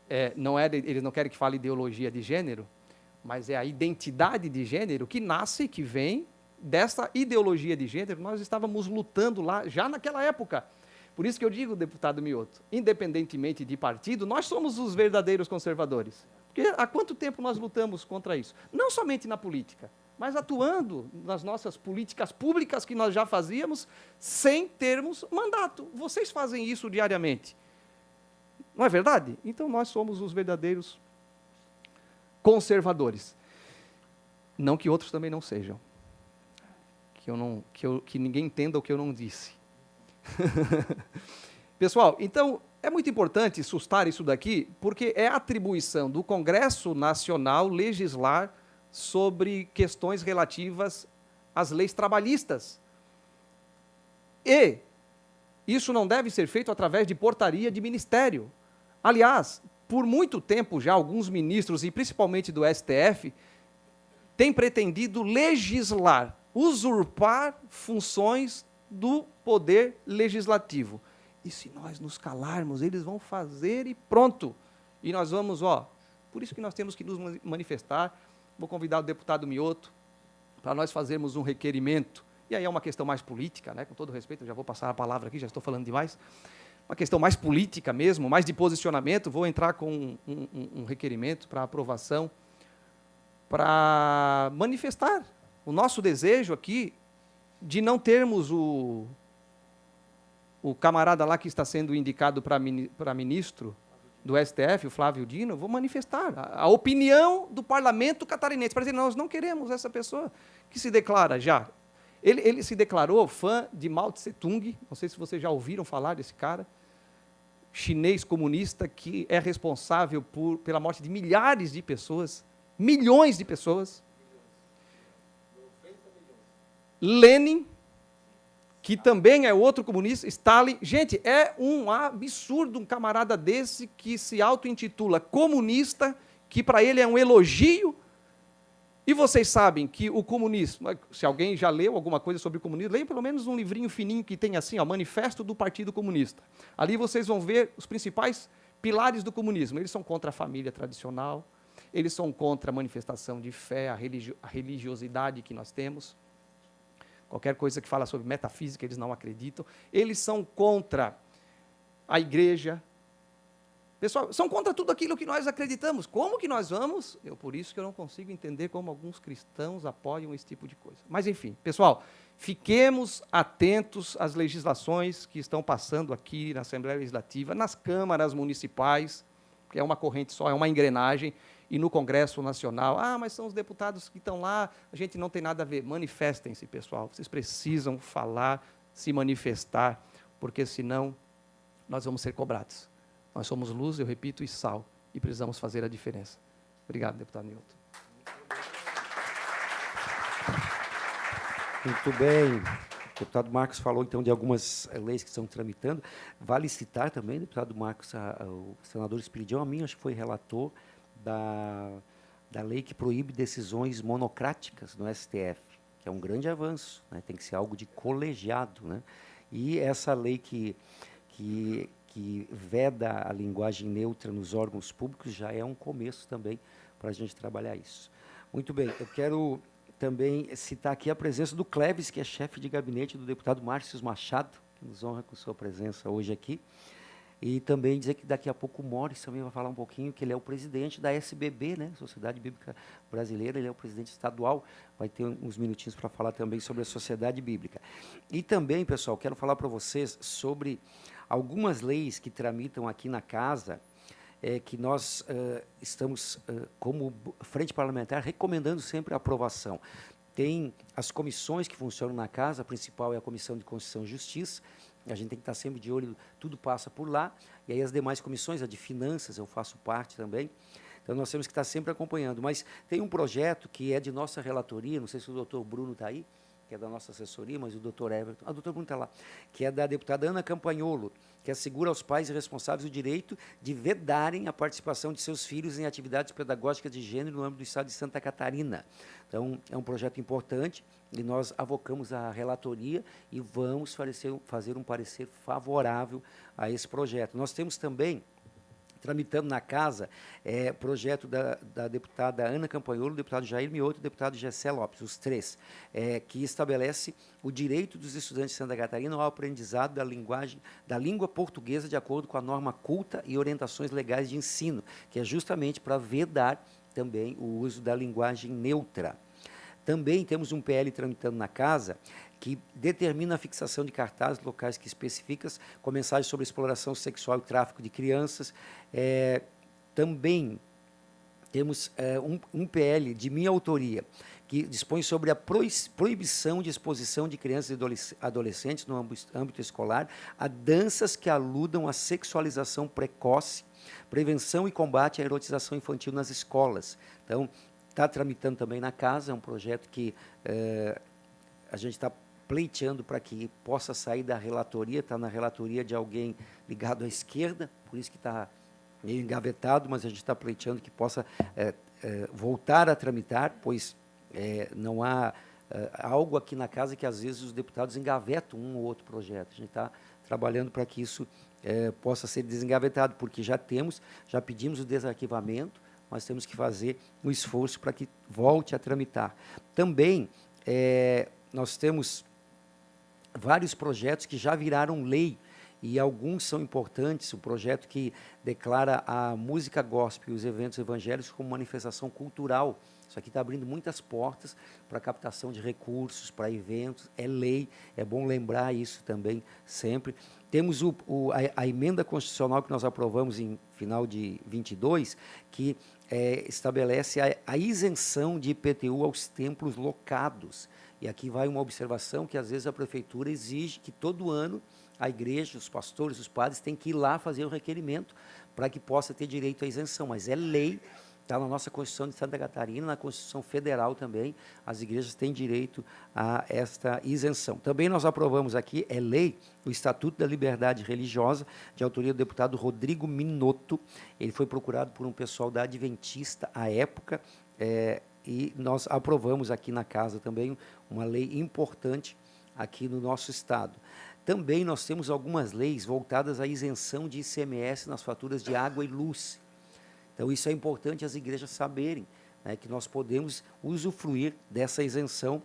eles não querem que fale ideologia de gênero, mas é a identidade de gênero que nasce, que vem dessa ideologia de gênero. Nós estávamos lutando lá, já naquela época. Por isso que eu digo, deputado Mioto, independentemente de partido, nós somos os verdadeiros conservadores. Porque há quanto tempo nós lutamos contra isso? Não somente na política, mas atuando nas nossas políticas públicas que nós já fazíamos sem termos mandato. Vocês fazem isso diariamente. Não é verdade? Então nós somos os verdadeiros conservadores. Não que outros também não sejam. Que ninguém entenda o que eu não disse. Pessoal, então é muito importante sustar isso daqui, porque é atribuição do Congresso Nacional legislar sobre questões relativas às leis trabalhistas. E isso não deve ser feito através de portaria de ministério. Aliás, por muito tempo já, alguns ministros, e principalmente do STF, têm pretendido legislar, usurpar funções do poder legislativo. E se nós nos calarmos, eles vão fazer e pronto. E nós vamos, por isso que nós temos que nos manifestar. Vou convidar o deputado Mioto para nós fazermos um requerimento. E aí é uma questão mais política, né? Com todo respeito, eu já vou passar a palavra aqui, já estou falando demais. Uma questão mais política mesmo, mais de posicionamento. Vou entrar com um requerimento para aprovação, para manifestar o nosso desejo aqui de não termos o camarada lá que está sendo indicado para ministro do STF, o Flávio Dino. Vou manifestar a opinião do parlamento catarinense, para dizer, nós não queremos essa pessoa que se declara já. Ele se declarou fã de Mao Tse Tung, não sei se vocês já ouviram falar desse cara, chinês comunista que é responsável pela morte de milhares de pessoas, milhões de pessoas. Lenin, que também é outro comunista, Stalin. Gente, é um absurdo um camarada desse que se auto-intitula comunista, que para ele é um elogio. E vocês sabem que o comunismo, se alguém já leu alguma coisa sobre o comunismo, leia pelo menos um livrinho fininho que tem assim, Manifesto do Partido Comunista. Ali vocês vão ver os principais pilares do comunismo. Eles são contra a família tradicional, eles são contra a manifestação de fé, a religiosidade que nós temos. Qualquer coisa que fala sobre metafísica, eles não acreditam. Eles são contra a igreja. Pessoal, são contra tudo aquilo que nós acreditamos. Como que nós vamos? Por isso que eu não consigo entender como alguns cristãos apoiam esse tipo de coisa. Mas, enfim, pessoal, fiquemos atentos às legislações que estão passando aqui na Assembleia Legislativa, nas câmaras municipais, que é uma corrente só, é uma engrenagem, e no Congresso Nacional. Mas são os deputados que estão lá, a gente não tem nada a ver. Manifestem-se, pessoal. Vocês precisam falar, se manifestar, porque senão nós vamos ser cobrados. Nós somos luz, eu repito, e sal, e precisamos fazer a diferença. Obrigado, deputado Nilton. Muito bem. O deputado Marcos falou, então, de algumas leis que estão tramitando. Vale citar também, deputado Marcos, o senador Espiridião, a mim, acho que foi relator da lei que proíbe decisões monocráticas no STF, que é um grande avanço, né? Tem que ser algo de colegiado, né? E essa lei que veda a linguagem neutra nos órgãos públicos já é um começo também para a gente trabalhar isso. Muito bem, eu quero também citar aqui a presença do Cleves, que é chefe de gabinete do deputado Márcio Machado, que nos honra com sua presença hoje aqui. E também dizer que daqui a pouco o Morris também vai falar um pouquinho, que ele é o presidente da SBB, né, Sociedade Bíblica Brasileira, ele é o presidente estadual, vai ter uns minutinhos para falar também sobre a Sociedade Bíblica. E também, pessoal, quero falar para vocês sobre algumas leis que tramitam aqui na casa, que nós estamos, como Frente Parlamentar, recomendando sempre a aprovação. Tem as comissões que funcionam na casa, a principal é a Comissão de Constituição e Justiça, a gente tem que estar sempre de olho, tudo passa por lá, e aí as demais comissões, a de Finanças, eu faço parte também, então nós temos que estar sempre acompanhando. Mas tem um projeto que é de nossa relatoria, não sei se o doutor Bruno está aí, que é da nossa assessoria, mas o doutor Everton, o doutor Bruno está lá, que é da deputada Ana Campagnolo, que assegura aos pais e responsáveis o direito de vedarem a participação de seus filhos em atividades pedagógicas de gênero no âmbito do estado de Santa Catarina. Então, é um projeto importante e nós avocamos a relatoria e vamos fazer um parecer favorável a esse projeto. Nós temos também, tramitando na casa, projeto da deputada Ana Campagnolo, do deputado Jair Mioto e do deputado Gessé Lopes, os três, que estabelece o direito dos estudantes de Santa Catarina ao aprendizado da língua portuguesa de acordo com a norma culta e orientações legais de ensino, que é justamente para vedar também o uso da linguagem neutra. Também temos um PL tramitando na casa que determina a fixação de cartazes locais que especificam com mensagens sobre exploração sexual e tráfico de crianças. Também temos um PL de minha autoria, que dispõe sobre a proibição de exposição de crianças e adolescentes no âmbito escolar a danças que aludam à sexualização precoce, prevenção e combate à erotização infantil nas escolas. Então, está tramitando também na casa, é um projeto que a gente está pleiteando para que possa sair da relatoria, está na relatoria de alguém ligado à esquerda, por isso que está meio engavetado, mas a gente está pleiteando que possa voltar a tramitar, pois não há algo aqui na casa que às vezes os deputados engavetam um ou outro projeto. A gente está trabalhando para que isso possa ser desengavetado, porque já pedimos o desarquivamento, mas temos que fazer um esforço para que volte a tramitar. Também, nós temos vários projetos que já viraram lei, e alguns são importantes. O projeto que declara a música gospel e os eventos evangélicos como manifestação cultural. Isso aqui está abrindo muitas portas para captação de recursos, para eventos. É lei, é bom lembrar isso também sempre. Temos a emenda constitucional que nós aprovamos em final de 22, que estabelece a isenção de IPTU aos templos locados. E aqui vai uma observação que, às vezes, a prefeitura exige que todo ano a igreja, os pastores, os padres têm que ir lá fazer o requerimento para que possa ter direito à isenção. Mas é lei, está na nossa Constituição de Santa Catarina, na Constituição Federal também, as igrejas têm direito a esta isenção. Também nós aprovamos aqui, é lei, o Estatuto da Liberdade Religiosa, de autoria do deputado Rodrigo Minotto. Ele foi procurado por um pessoal da Adventista à época, e nós aprovamos aqui na casa também uma lei importante aqui no nosso estado. Também nós temos algumas leis voltadas à isenção de ICMS nas faturas de água e luz. Então, isso é importante as igrejas saberem, né, que nós podemos usufruir dessa isenção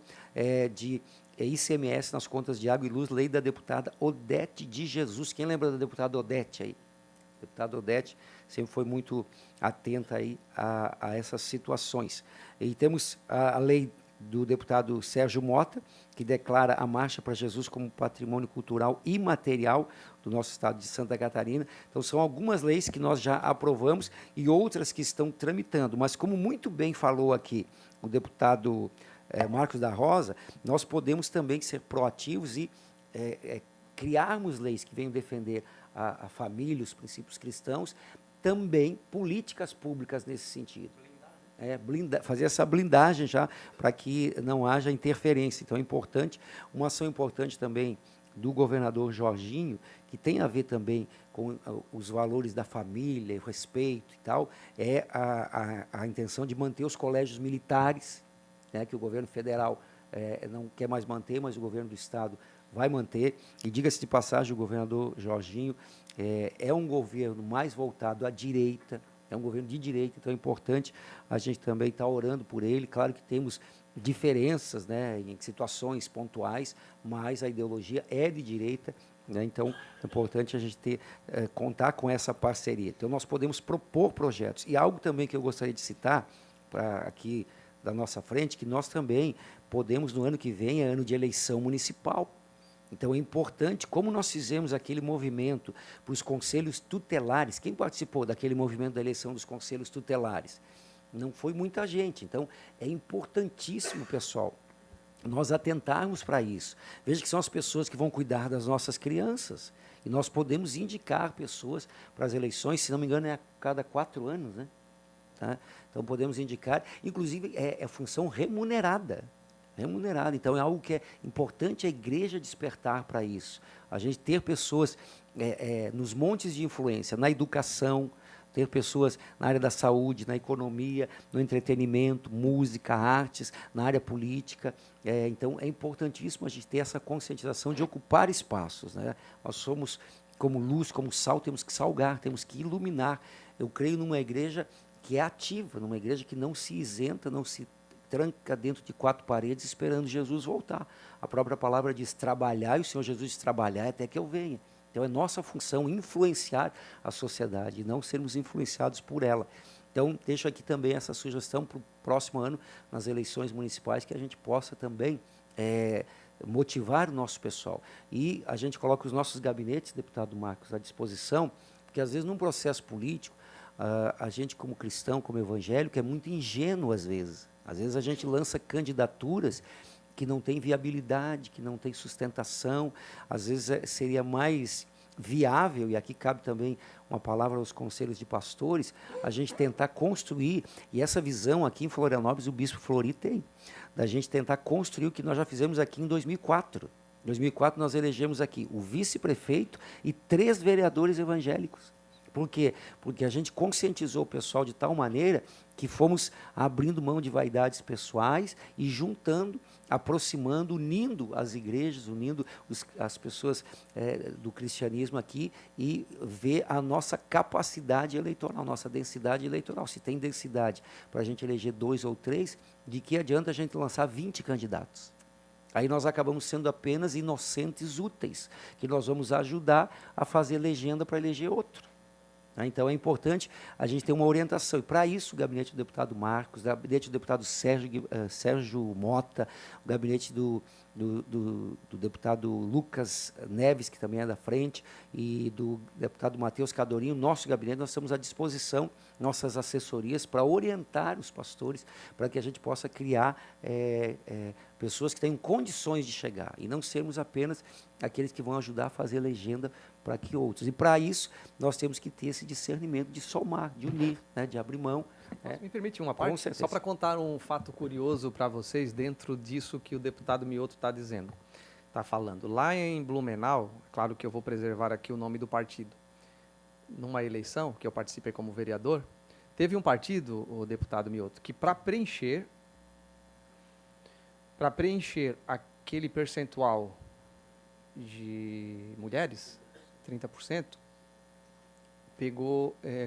de ICMS nas contas de água e luz, lei da deputada Odete de Jesus. Quem lembra da deputada Odete aí? A deputada Odete sempre foi muito atenta aí a essas situações. E temos a lei do deputado Sérgio Mota, que declara a Marcha para Jesus como patrimônio cultural imaterial do nosso estado de Santa Catarina. Então, são algumas leis que nós já aprovamos e outras que estão tramitando. Mas, como muito bem falou aqui o deputado Marcos da Rosa, nós podemos também ser proativos e criarmos leis que venham defender a família, os princípios cristãos, também políticas públicas nesse sentido. Fazer essa blindagem já para que não haja interferência. Então, é importante, uma ação importante também do governador Jorginho, que tem a ver também com os valores da família, o respeito e tal, é a intenção de manter os colégios militares, né, que o governo federal não quer mais manter, mas o governo do estado vai manter. E, diga-se de passagem, o governador Jorginho é um governo mais voltado à direita, é um governo de direita, então é importante a gente também estar orando por ele. Claro que temos diferenças, né, em situações pontuais, mas a ideologia é de direita, né, então é importante a gente contar com essa parceria. Então, nós podemos propor projetos. E algo também que eu gostaria de citar, aqui da nossa frente, que nós também podemos, no ano que vem, é ano de eleição municipal. Então, é importante, como nós fizemos aquele movimento para os conselhos tutelares. Quem participou daquele movimento da eleição dos conselhos tutelares? Não foi muita gente. Então, é importantíssimo, pessoal, nós atentarmos para isso. Veja que são as pessoas que vão cuidar das nossas crianças. E nós podemos indicar pessoas para as eleições, se não me engano, é a cada 4 anos, né? Tá? Então, podemos indicar, inclusive, é função remunerada. Então, é algo que é importante a igreja despertar para isso. A gente ter pessoas nos montes de influência, na educação, ter pessoas na área da saúde, na economia, no entretenimento, música, artes, na área política. Então, é importantíssimo a gente ter essa conscientização de ocupar espaços, né? Nós somos, como luz, como sal, temos que salgar, temos que iluminar. Eu creio numa igreja que é ativa, numa igreja que não se isenta, não se tranca dentro de 4 paredes esperando Jesus voltar. A própria palavra diz trabalhar, e o Senhor Jesus diz trabalhar até que eu venha. Então, é nossa função influenciar a sociedade e não sermos influenciados por ela. Então, deixo aqui também essa sugestão para o próximo ano, nas eleições municipais, que a gente possa também motivar o nosso pessoal. E a gente coloca os nossos gabinetes, deputado Marcos, à disposição, porque às vezes num processo político, a gente como cristão, como evangélico, é muito ingênuo às vezes. Às vezes a gente lança candidaturas que não têm viabilidade, que não têm sustentação. Às vezes seria mais viável, e aqui cabe também uma palavra aos conselhos de pastores, a gente tentar construir, e essa visão aqui em Florianópolis o bispo Flori tem, da gente tentar construir o que nós já fizemos aqui em 2004. Em 2004 nós elegemos aqui o vice-prefeito e 3 vereadores evangélicos, Por quê? Porque a gente conscientizou o pessoal de tal maneira que fomos abrindo mão de vaidades pessoais e juntando, aproximando, unindo as igrejas, unindo as pessoas do cristianismo aqui e ver a nossa capacidade eleitoral, nossa densidade eleitoral. Se tem densidade para a gente eleger 2 ou 3, de que adianta a gente lançar 20 candidatos? Aí nós acabamos sendo apenas inocentes úteis, que nós vamos ajudar a fazer legenda para eleger outro. Então, é importante a gente ter uma orientação. E, para isso, o gabinete do deputado Marcos, o gabinete do deputado Sérgio Mota, o gabinete do deputado Lucas Neves, que também é da frente, e do deputado Matheus Cadorinho, nosso gabinete, nós estamos à disposição, nossas assessorias, para orientar os pastores, para que a gente possa criar pessoas que tenham condições de chegar, e não sermos apenas aqueles que vão ajudar a fazer legenda para que outros. E, para isso, nós temos que ter esse discernimento de somar, de unir, né, de abrir mão. Me permite uma parte? certeza. Só para contar um fato curioso para vocês dentro disso que o deputado Mioto está dizendo, está falando. Lá em Blumenau, claro que eu vou preservar aqui o nome do partido, numa eleição que eu participei como vereador, teve um partido, o deputado Mioto, que para preencher aquele percentual de mulheres, 30%,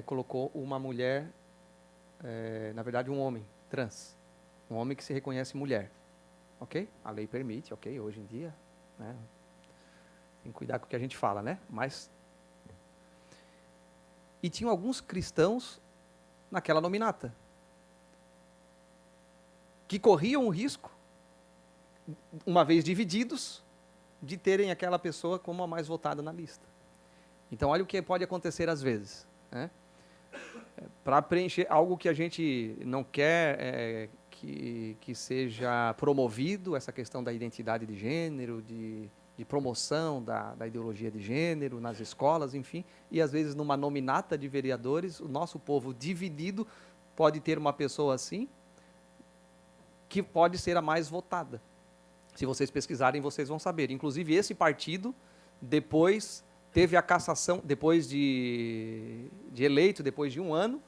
colocou uma mulher, na verdade um homem trans, um homem que se reconhece mulher, ok? A lei permite, ok? Hoje em dia, né? Tem que cuidar com o que a gente fala, né? Mas e tinham alguns cristãos naquela nominata que corriam o risco, uma vez divididos, de terem aquela pessoa como a mais votada na lista. Então, olha o que pode acontecer às vezes, né? Para preencher algo que a gente não quer que seja promovido, essa questão da identidade de gênero, de promoção da ideologia de gênero nas escolas, enfim, e às vezes numa nominata de vereadores, o nosso povo dividido pode ter uma pessoa assim, que pode ser a mais votada. Se vocês pesquisarem, vocês vão saber. Inclusive, esse partido, depois teve a cassação, depois de eleito, depois de um ano,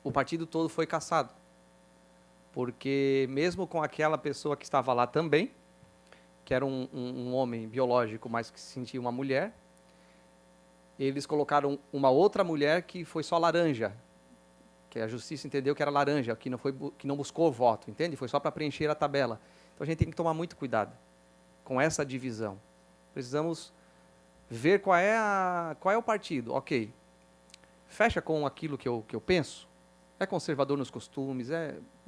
o partido todo foi cassado. Porque mesmo com aquela pessoa que estava lá também, que era um homem biológico, mas que se sentia uma mulher, eles colocaram uma outra mulher que foi só laranja, que a justiça entendeu que era laranja, que não buscou voto, entende? Foi só para preencher a tabela. Então a gente tem que tomar muito cuidado com essa divisão. Precisamos ver qual é o partido. Ok, fecha com aquilo que eu penso, é conservador nos costumes,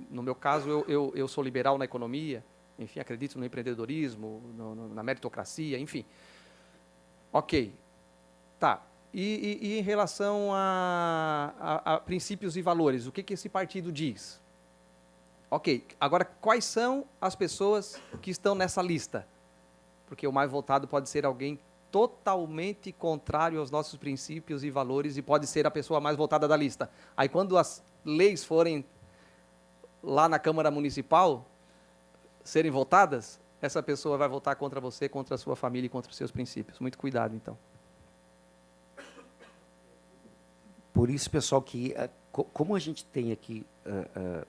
no meu caso eu sou liberal na economia, enfim, acredito no empreendedorismo, na meritocracia, enfim. Ok, tá. E em relação a princípios e valores, o que esse partido diz? Ok, agora quais são as pessoas que estão nessa lista? Porque o mais votado pode ser alguém totalmente contrário aos nossos princípios e valores e pode ser a pessoa mais votada da lista. Aí quando as leis forem lá na Câmara Municipal serem votadas, essa pessoa vai votar contra você, contra a sua família e contra os seus princípios. Muito cuidado, então. Por isso, pessoal, que como a gente tem aqui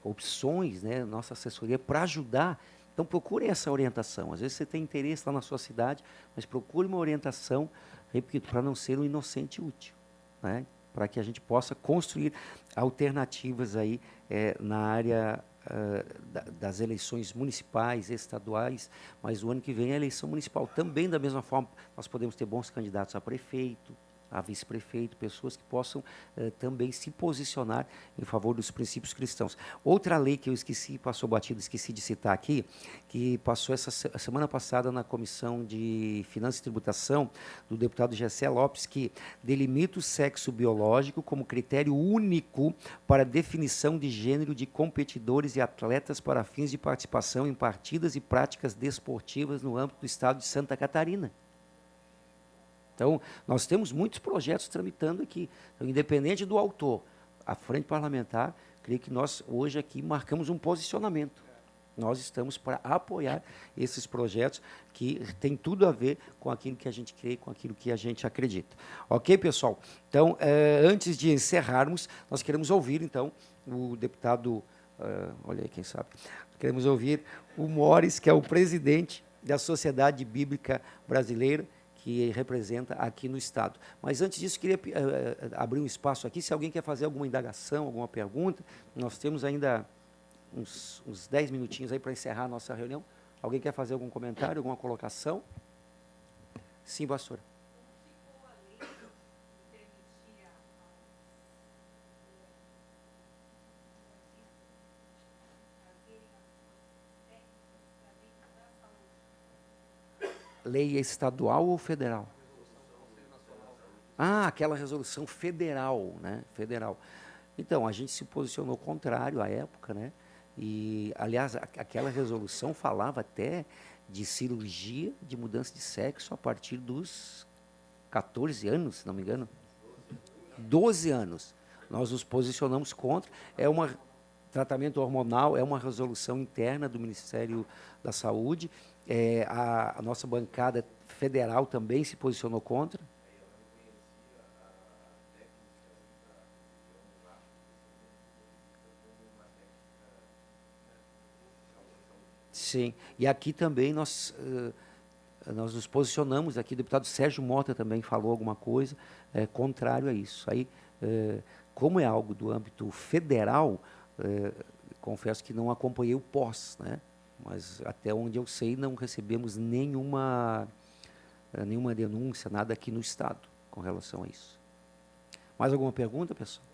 opções, né, nossa assessoria, para ajudar, então procurem essa orientação. Às vezes você tem interesse lá na sua cidade, mas procure uma orientação, repito, para não ser um inocente útil, né, para que a gente possa construir alternativas aí na área das eleições municipais, estaduais, mas o ano que vem é a eleição municipal. Também, da mesma forma, nós podemos ter bons candidatos a prefeito, a vice-prefeito, pessoas que possam também se posicionar em favor dos princípios cristãos. Outra lei que eu esqueci, passou batido, esqueci de citar aqui, que passou essa semana passada na Comissão de Finanças e Tributação, do deputado Gessé Lopes, que delimita o sexo biológico como critério único para definição de gênero de competidores e atletas para fins de participação em partidas e práticas desportivas no âmbito do estado de Santa Catarina. Então, nós temos muitos projetos tramitando aqui. Então, independente do autor, a Frente Parlamentar, creio que nós, hoje aqui, marcamos um posicionamento. nós estamos para apoiar esses projetos que tem tudo a ver com aquilo que a gente crê, com aquilo que a gente acredita. Ok, pessoal? Então, antes de encerrarmos, nós queremos ouvir, então, o deputado, olha aí quem sabe, queremos ouvir o Mores, que é o presidente da Sociedade Bíblica Brasileira, que representa aqui no Estado. Mas antes disso, queria abrir um espaço aqui, se alguém quer fazer alguma indagação, alguma pergunta, nós temos ainda uns 10 minutinhos aí para encerrar a nossa reunião. Alguém quer fazer algum comentário, alguma colocação? Sim, pastora. Lei estadual ou federal? Ah, aquela resolução federal, né? Federal. Então, a gente se posicionou contrário à época, né? E, aliás, aquela resolução falava até de cirurgia de mudança de sexo a partir dos 14 anos, se não me engano. 12 anos. Nós nos posicionamos contra. É um tratamento hormonal, é uma resolução interna do Ministério da Saúde. A nossa bancada federal também se posicionou contra. Sim, e aqui também nós nos posicionamos, aqui o deputado Sérgio Mota também falou alguma coisa contrário a isso. Aí, como é algo do âmbito federal, confesso que não acompanhei o pós, né? Mas até onde eu sei não recebemos nenhuma denúncia, nada aqui no Estado com relação a isso. Mais alguma pergunta, pessoal?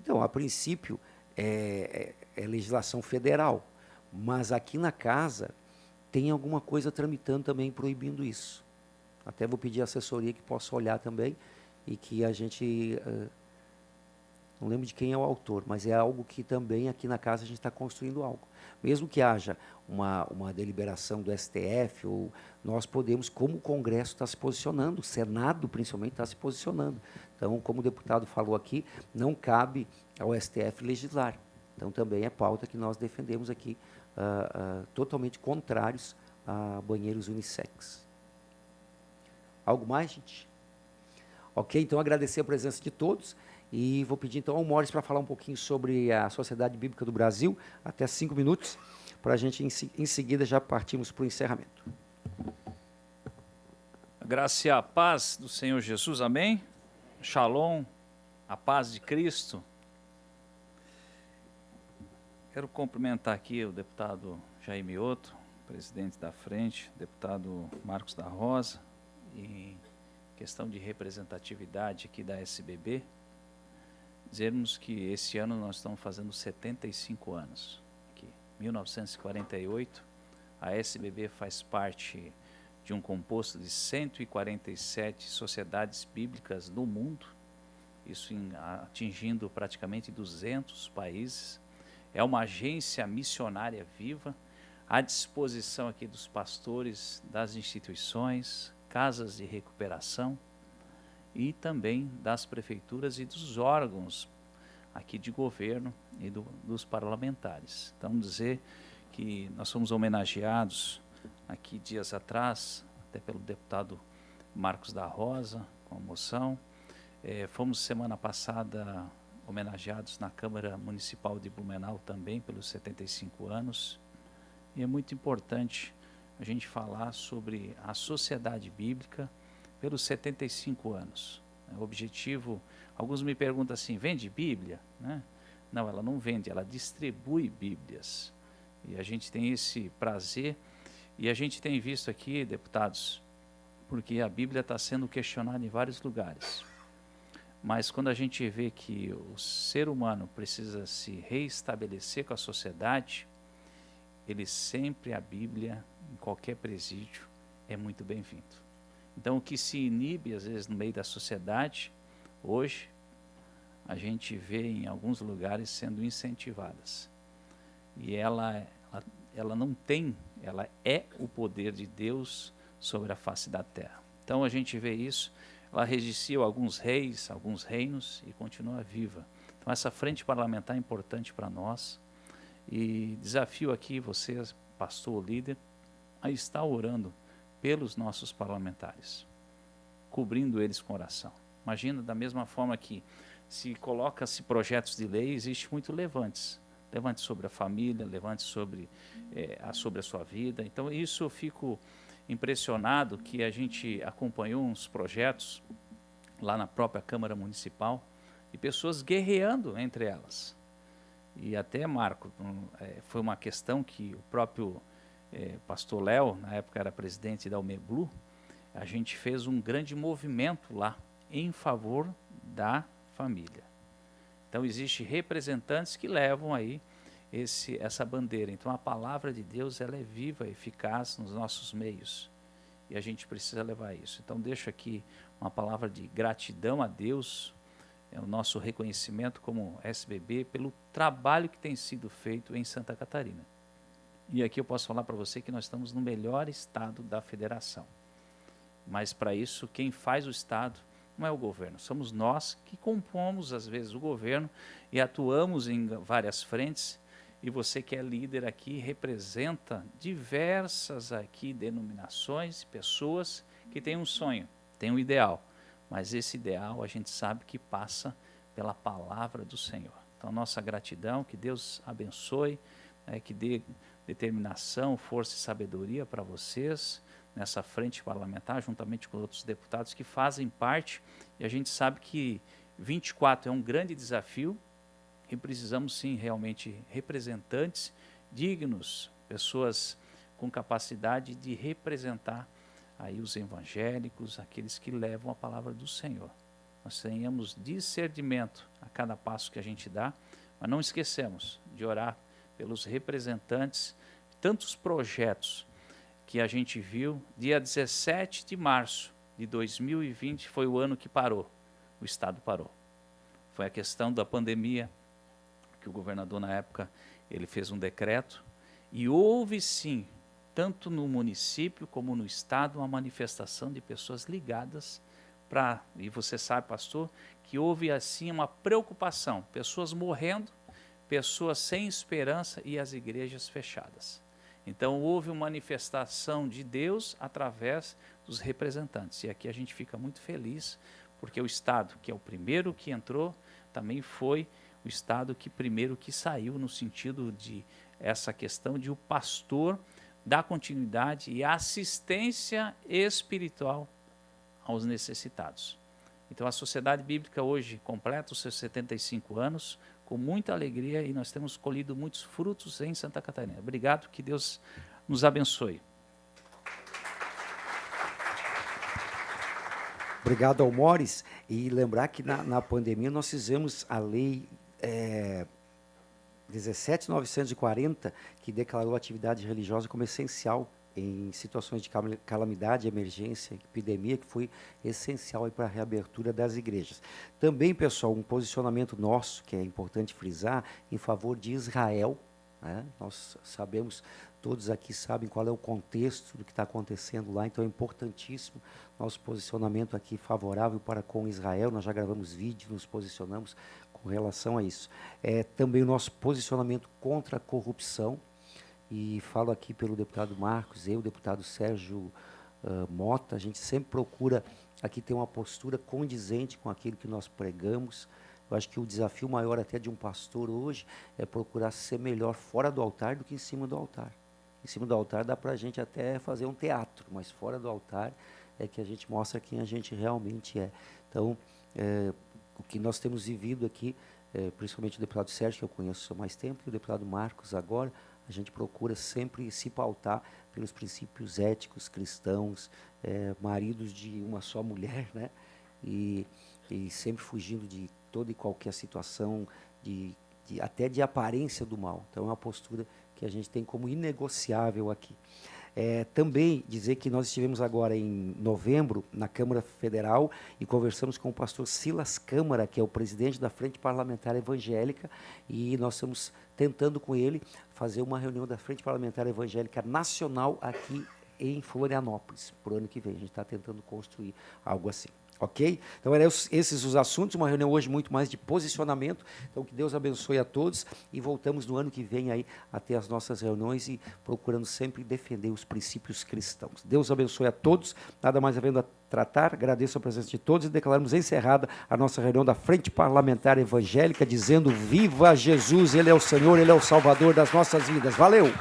Então, a princípio, é legislação federal, mas aqui na casa tem alguma coisa tramitando também proibindo isso. Até vou pedir à assessoria que possa olhar também e que a gente... não lembro de quem é o autor, mas é algo que também aqui na casa a gente está construindo algo. Mesmo que haja uma deliberação do STF, ou nós podemos, como o Congresso está se posicionando, o Senado principalmente está se posicionando. Então, como o deputado falou aqui, não cabe ao STF legislar. Então, também é pauta que nós defendemos aqui, totalmente contrários a banheiros unissex. Algo mais, gente? Ok, então agradecer a presença de todos. E vou pedir então ao Mores para falar um pouquinho sobre a Sociedade Bíblica do Brasil, até 5 minutos, para a gente em seguida já partimos para o encerramento. A graça e a paz do Senhor Jesus, amém? Shalom, a paz de Cristo. Quero cumprimentar aqui o deputado Jair Mioto, presidente da frente, deputado Marcos da Rosa, em questão de representatividade aqui da SBB, dizermos que esse ano nós estamos fazendo 75 anos. Aqui, 1948, a SBB faz parte de um composto de 147 sociedades bíblicas no mundo, isso atingindo praticamente 200 países. É uma agência missionária viva, à disposição aqui dos pastores, das instituições, casas de recuperação, e também das prefeituras e dos órgãos aqui de governo e dos parlamentares. Então, dizer que nós fomos homenageados aqui dias atrás, até pelo deputado Marcos da Rosa, com a moção. Fomos semana passada homenageados na Câmara Municipal de Blumenau também pelos 75 anos. E é muito importante a gente falar sobre a sociedade bíblica pelos 75 anos. O objetivo, alguns me perguntam assim, vende Bíblia? Né? Não, ela não vende, ela distribui Bíblias. E a gente tem esse prazer, e a gente tem visto aqui, deputados, porque a Bíblia está sendo questionada em vários lugares. Mas quando a gente vê que o ser humano precisa se reestabelecer com a sociedade, ele sempre, a Bíblia, em qualquer presídio, é muito bem-vindo. Então, o que se inibe, às vezes, no meio da sociedade, hoje, a gente vê em alguns lugares sendo incentivadas. E ela não tem, ela é o poder de Deus sobre a face da terra. Então, a gente vê isso, ela resistiu a alguns reis, alguns reinos, e continua viva. Então, Então, essa frente parlamentar é importante para nós. E desafio aqui você, pastor, líder, a estar orando pelos nossos parlamentares, cobrindo eles com oração. Imagina, da mesma forma que se coloca-se projetos de lei, existe muito levantes. Levante sobre a família, levante sobre a sua vida. Então, isso eu fico impressionado que a gente acompanhou uns projetos lá na própria Câmara Municipal e pessoas guerreando entre elas. E até, Marco, foi uma questão que o próprio pastor Léo, na época era presidente da Almeblu, a gente fez um grande movimento lá em favor da família. Então, existem representantes que levam aí essa bandeira. Então, a palavra de Deus ela é viva, eficaz nos nossos meios. E a gente precisa levar isso. Então, deixo aqui uma palavra de gratidão a Deus, o nosso reconhecimento como SBB pelo trabalho que tem sido feito em Santa Catarina. E aqui eu posso falar para você que nós estamos no melhor estado da federação. Mas, para isso, quem faz o estado não é o governo, somos nós que compomos, às vezes, o governo e atuamos em várias frentes. E você que é líder aqui representa diversas aqui denominações, pessoas que têm um sonho, têm um ideal. Mas esse ideal a gente sabe que passa pela palavra do Senhor. Então, nossa gratidão, que Deus abençoe, que dê determinação, força e sabedoria para vocês nessa frente parlamentar, juntamente com outros deputados que fazem parte. E a gente sabe que 24 é um grande desafio e precisamos sim realmente representantes dignos, pessoas com capacidade de representar aí os evangélicos, aqueles que levam a palavra do Senhor. Nós tenhamos discernimento a cada passo que a gente dá, mas não esquecemos de orar pelos representantes, tantos projetos que a gente viu. Dia 17 de março de 2020 foi o ano que parou, o Estado parou. Foi a questão da pandemia, que o governador na época ele fez um decreto, e houve sim, tanto no município como no estado, uma manifestação de pessoas ligadas para, e você sabe, pastor, que houve assim uma preocupação, pessoas morrendo, pessoas sem esperança e as igrejas fechadas. Então houve uma manifestação de Deus através dos representantes, e aqui a gente fica muito feliz, porque o estado, que é o primeiro que entrou, também foi o estado que primeiro que saiu, no sentido de essa questão de o pastor dar continuidade e assistência espiritual aos necessitados. Então, a Sociedade Bíblica hoje completa os seus 75 anos com muita alegria e nós temos colhido muitos frutos em Santa Catarina. Obrigado, que Deus nos abençoe. Obrigado, Almores. E lembrar que na pandemia nós fizemos a lei 17.940, que declarou a atividade religiosa como essencial em situações de calamidade, emergência, epidemia, que foi essencial para a reabertura das igrejas. Também, pessoal, um posicionamento nosso, que é importante frisar, em favor de Israel. Né? Nós sabemos, todos aqui sabem qual é o contexto do que está acontecendo lá, então é importantíssimo nosso posicionamento aqui favorável para com Israel. Nós já gravamos vídeo, nos posicionamos com relação a isso. Também o nosso posicionamento contra a corrupção, e falo aqui pelo deputado Marcos, o deputado Sérgio Mota, a gente sempre procura aqui ter uma postura condizente com aquilo que nós pregamos. Eu acho que o desafio maior até de um pastor hoje é procurar ser melhor fora do altar do que em cima do altar. Em cima do altar dá para a gente até fazer um teatro, mas fora do altar é que a gente mostra quem a gente realmente é. Então, o que nós temos vivido aqui, principalmente o deputado Sérgio, que eu conheço há mais tempo, e o deputado Marcos agora, a gente procura sempre se pautar pelos princípios éticos cristãos, maridos de uma só mulher, né? E sempre fugindo de toda e qualquer situação, até de aparência do mal. Então, é uma postura que a gente tem como inegociável aqui. Também dizer que nós estivemos agora em novembro na Câmara Federal e conversamos com o pastor Silas Câmara, que é o presidente da Frente Parlamentar Evangélica, e nós estamos tentando com ele fazer uma reunião da Frente Parlamentar Evangélica Nacional aqui em Florianópolis, para o ano que vem. A gente está tentando construir algo assim. Ok? Então, eram esses os assuntos, uma reunião hoje muito mais de posicionamento. Então, que Deus abençoe a todos e voltamos no ano que vem aí a ter as nossas reuniões e procurando sempre defender os princípios cristãos. Deus abençoe a todos, nada mais havendo a tratar, agradeço a presença de todos e declaramos encerrada a nossa reunião da Frente Parlamentar Evangélica, dizendo: viva Jesus, Ele é o Senhor, Ele é o Salvador das nossas vidas. Valeu!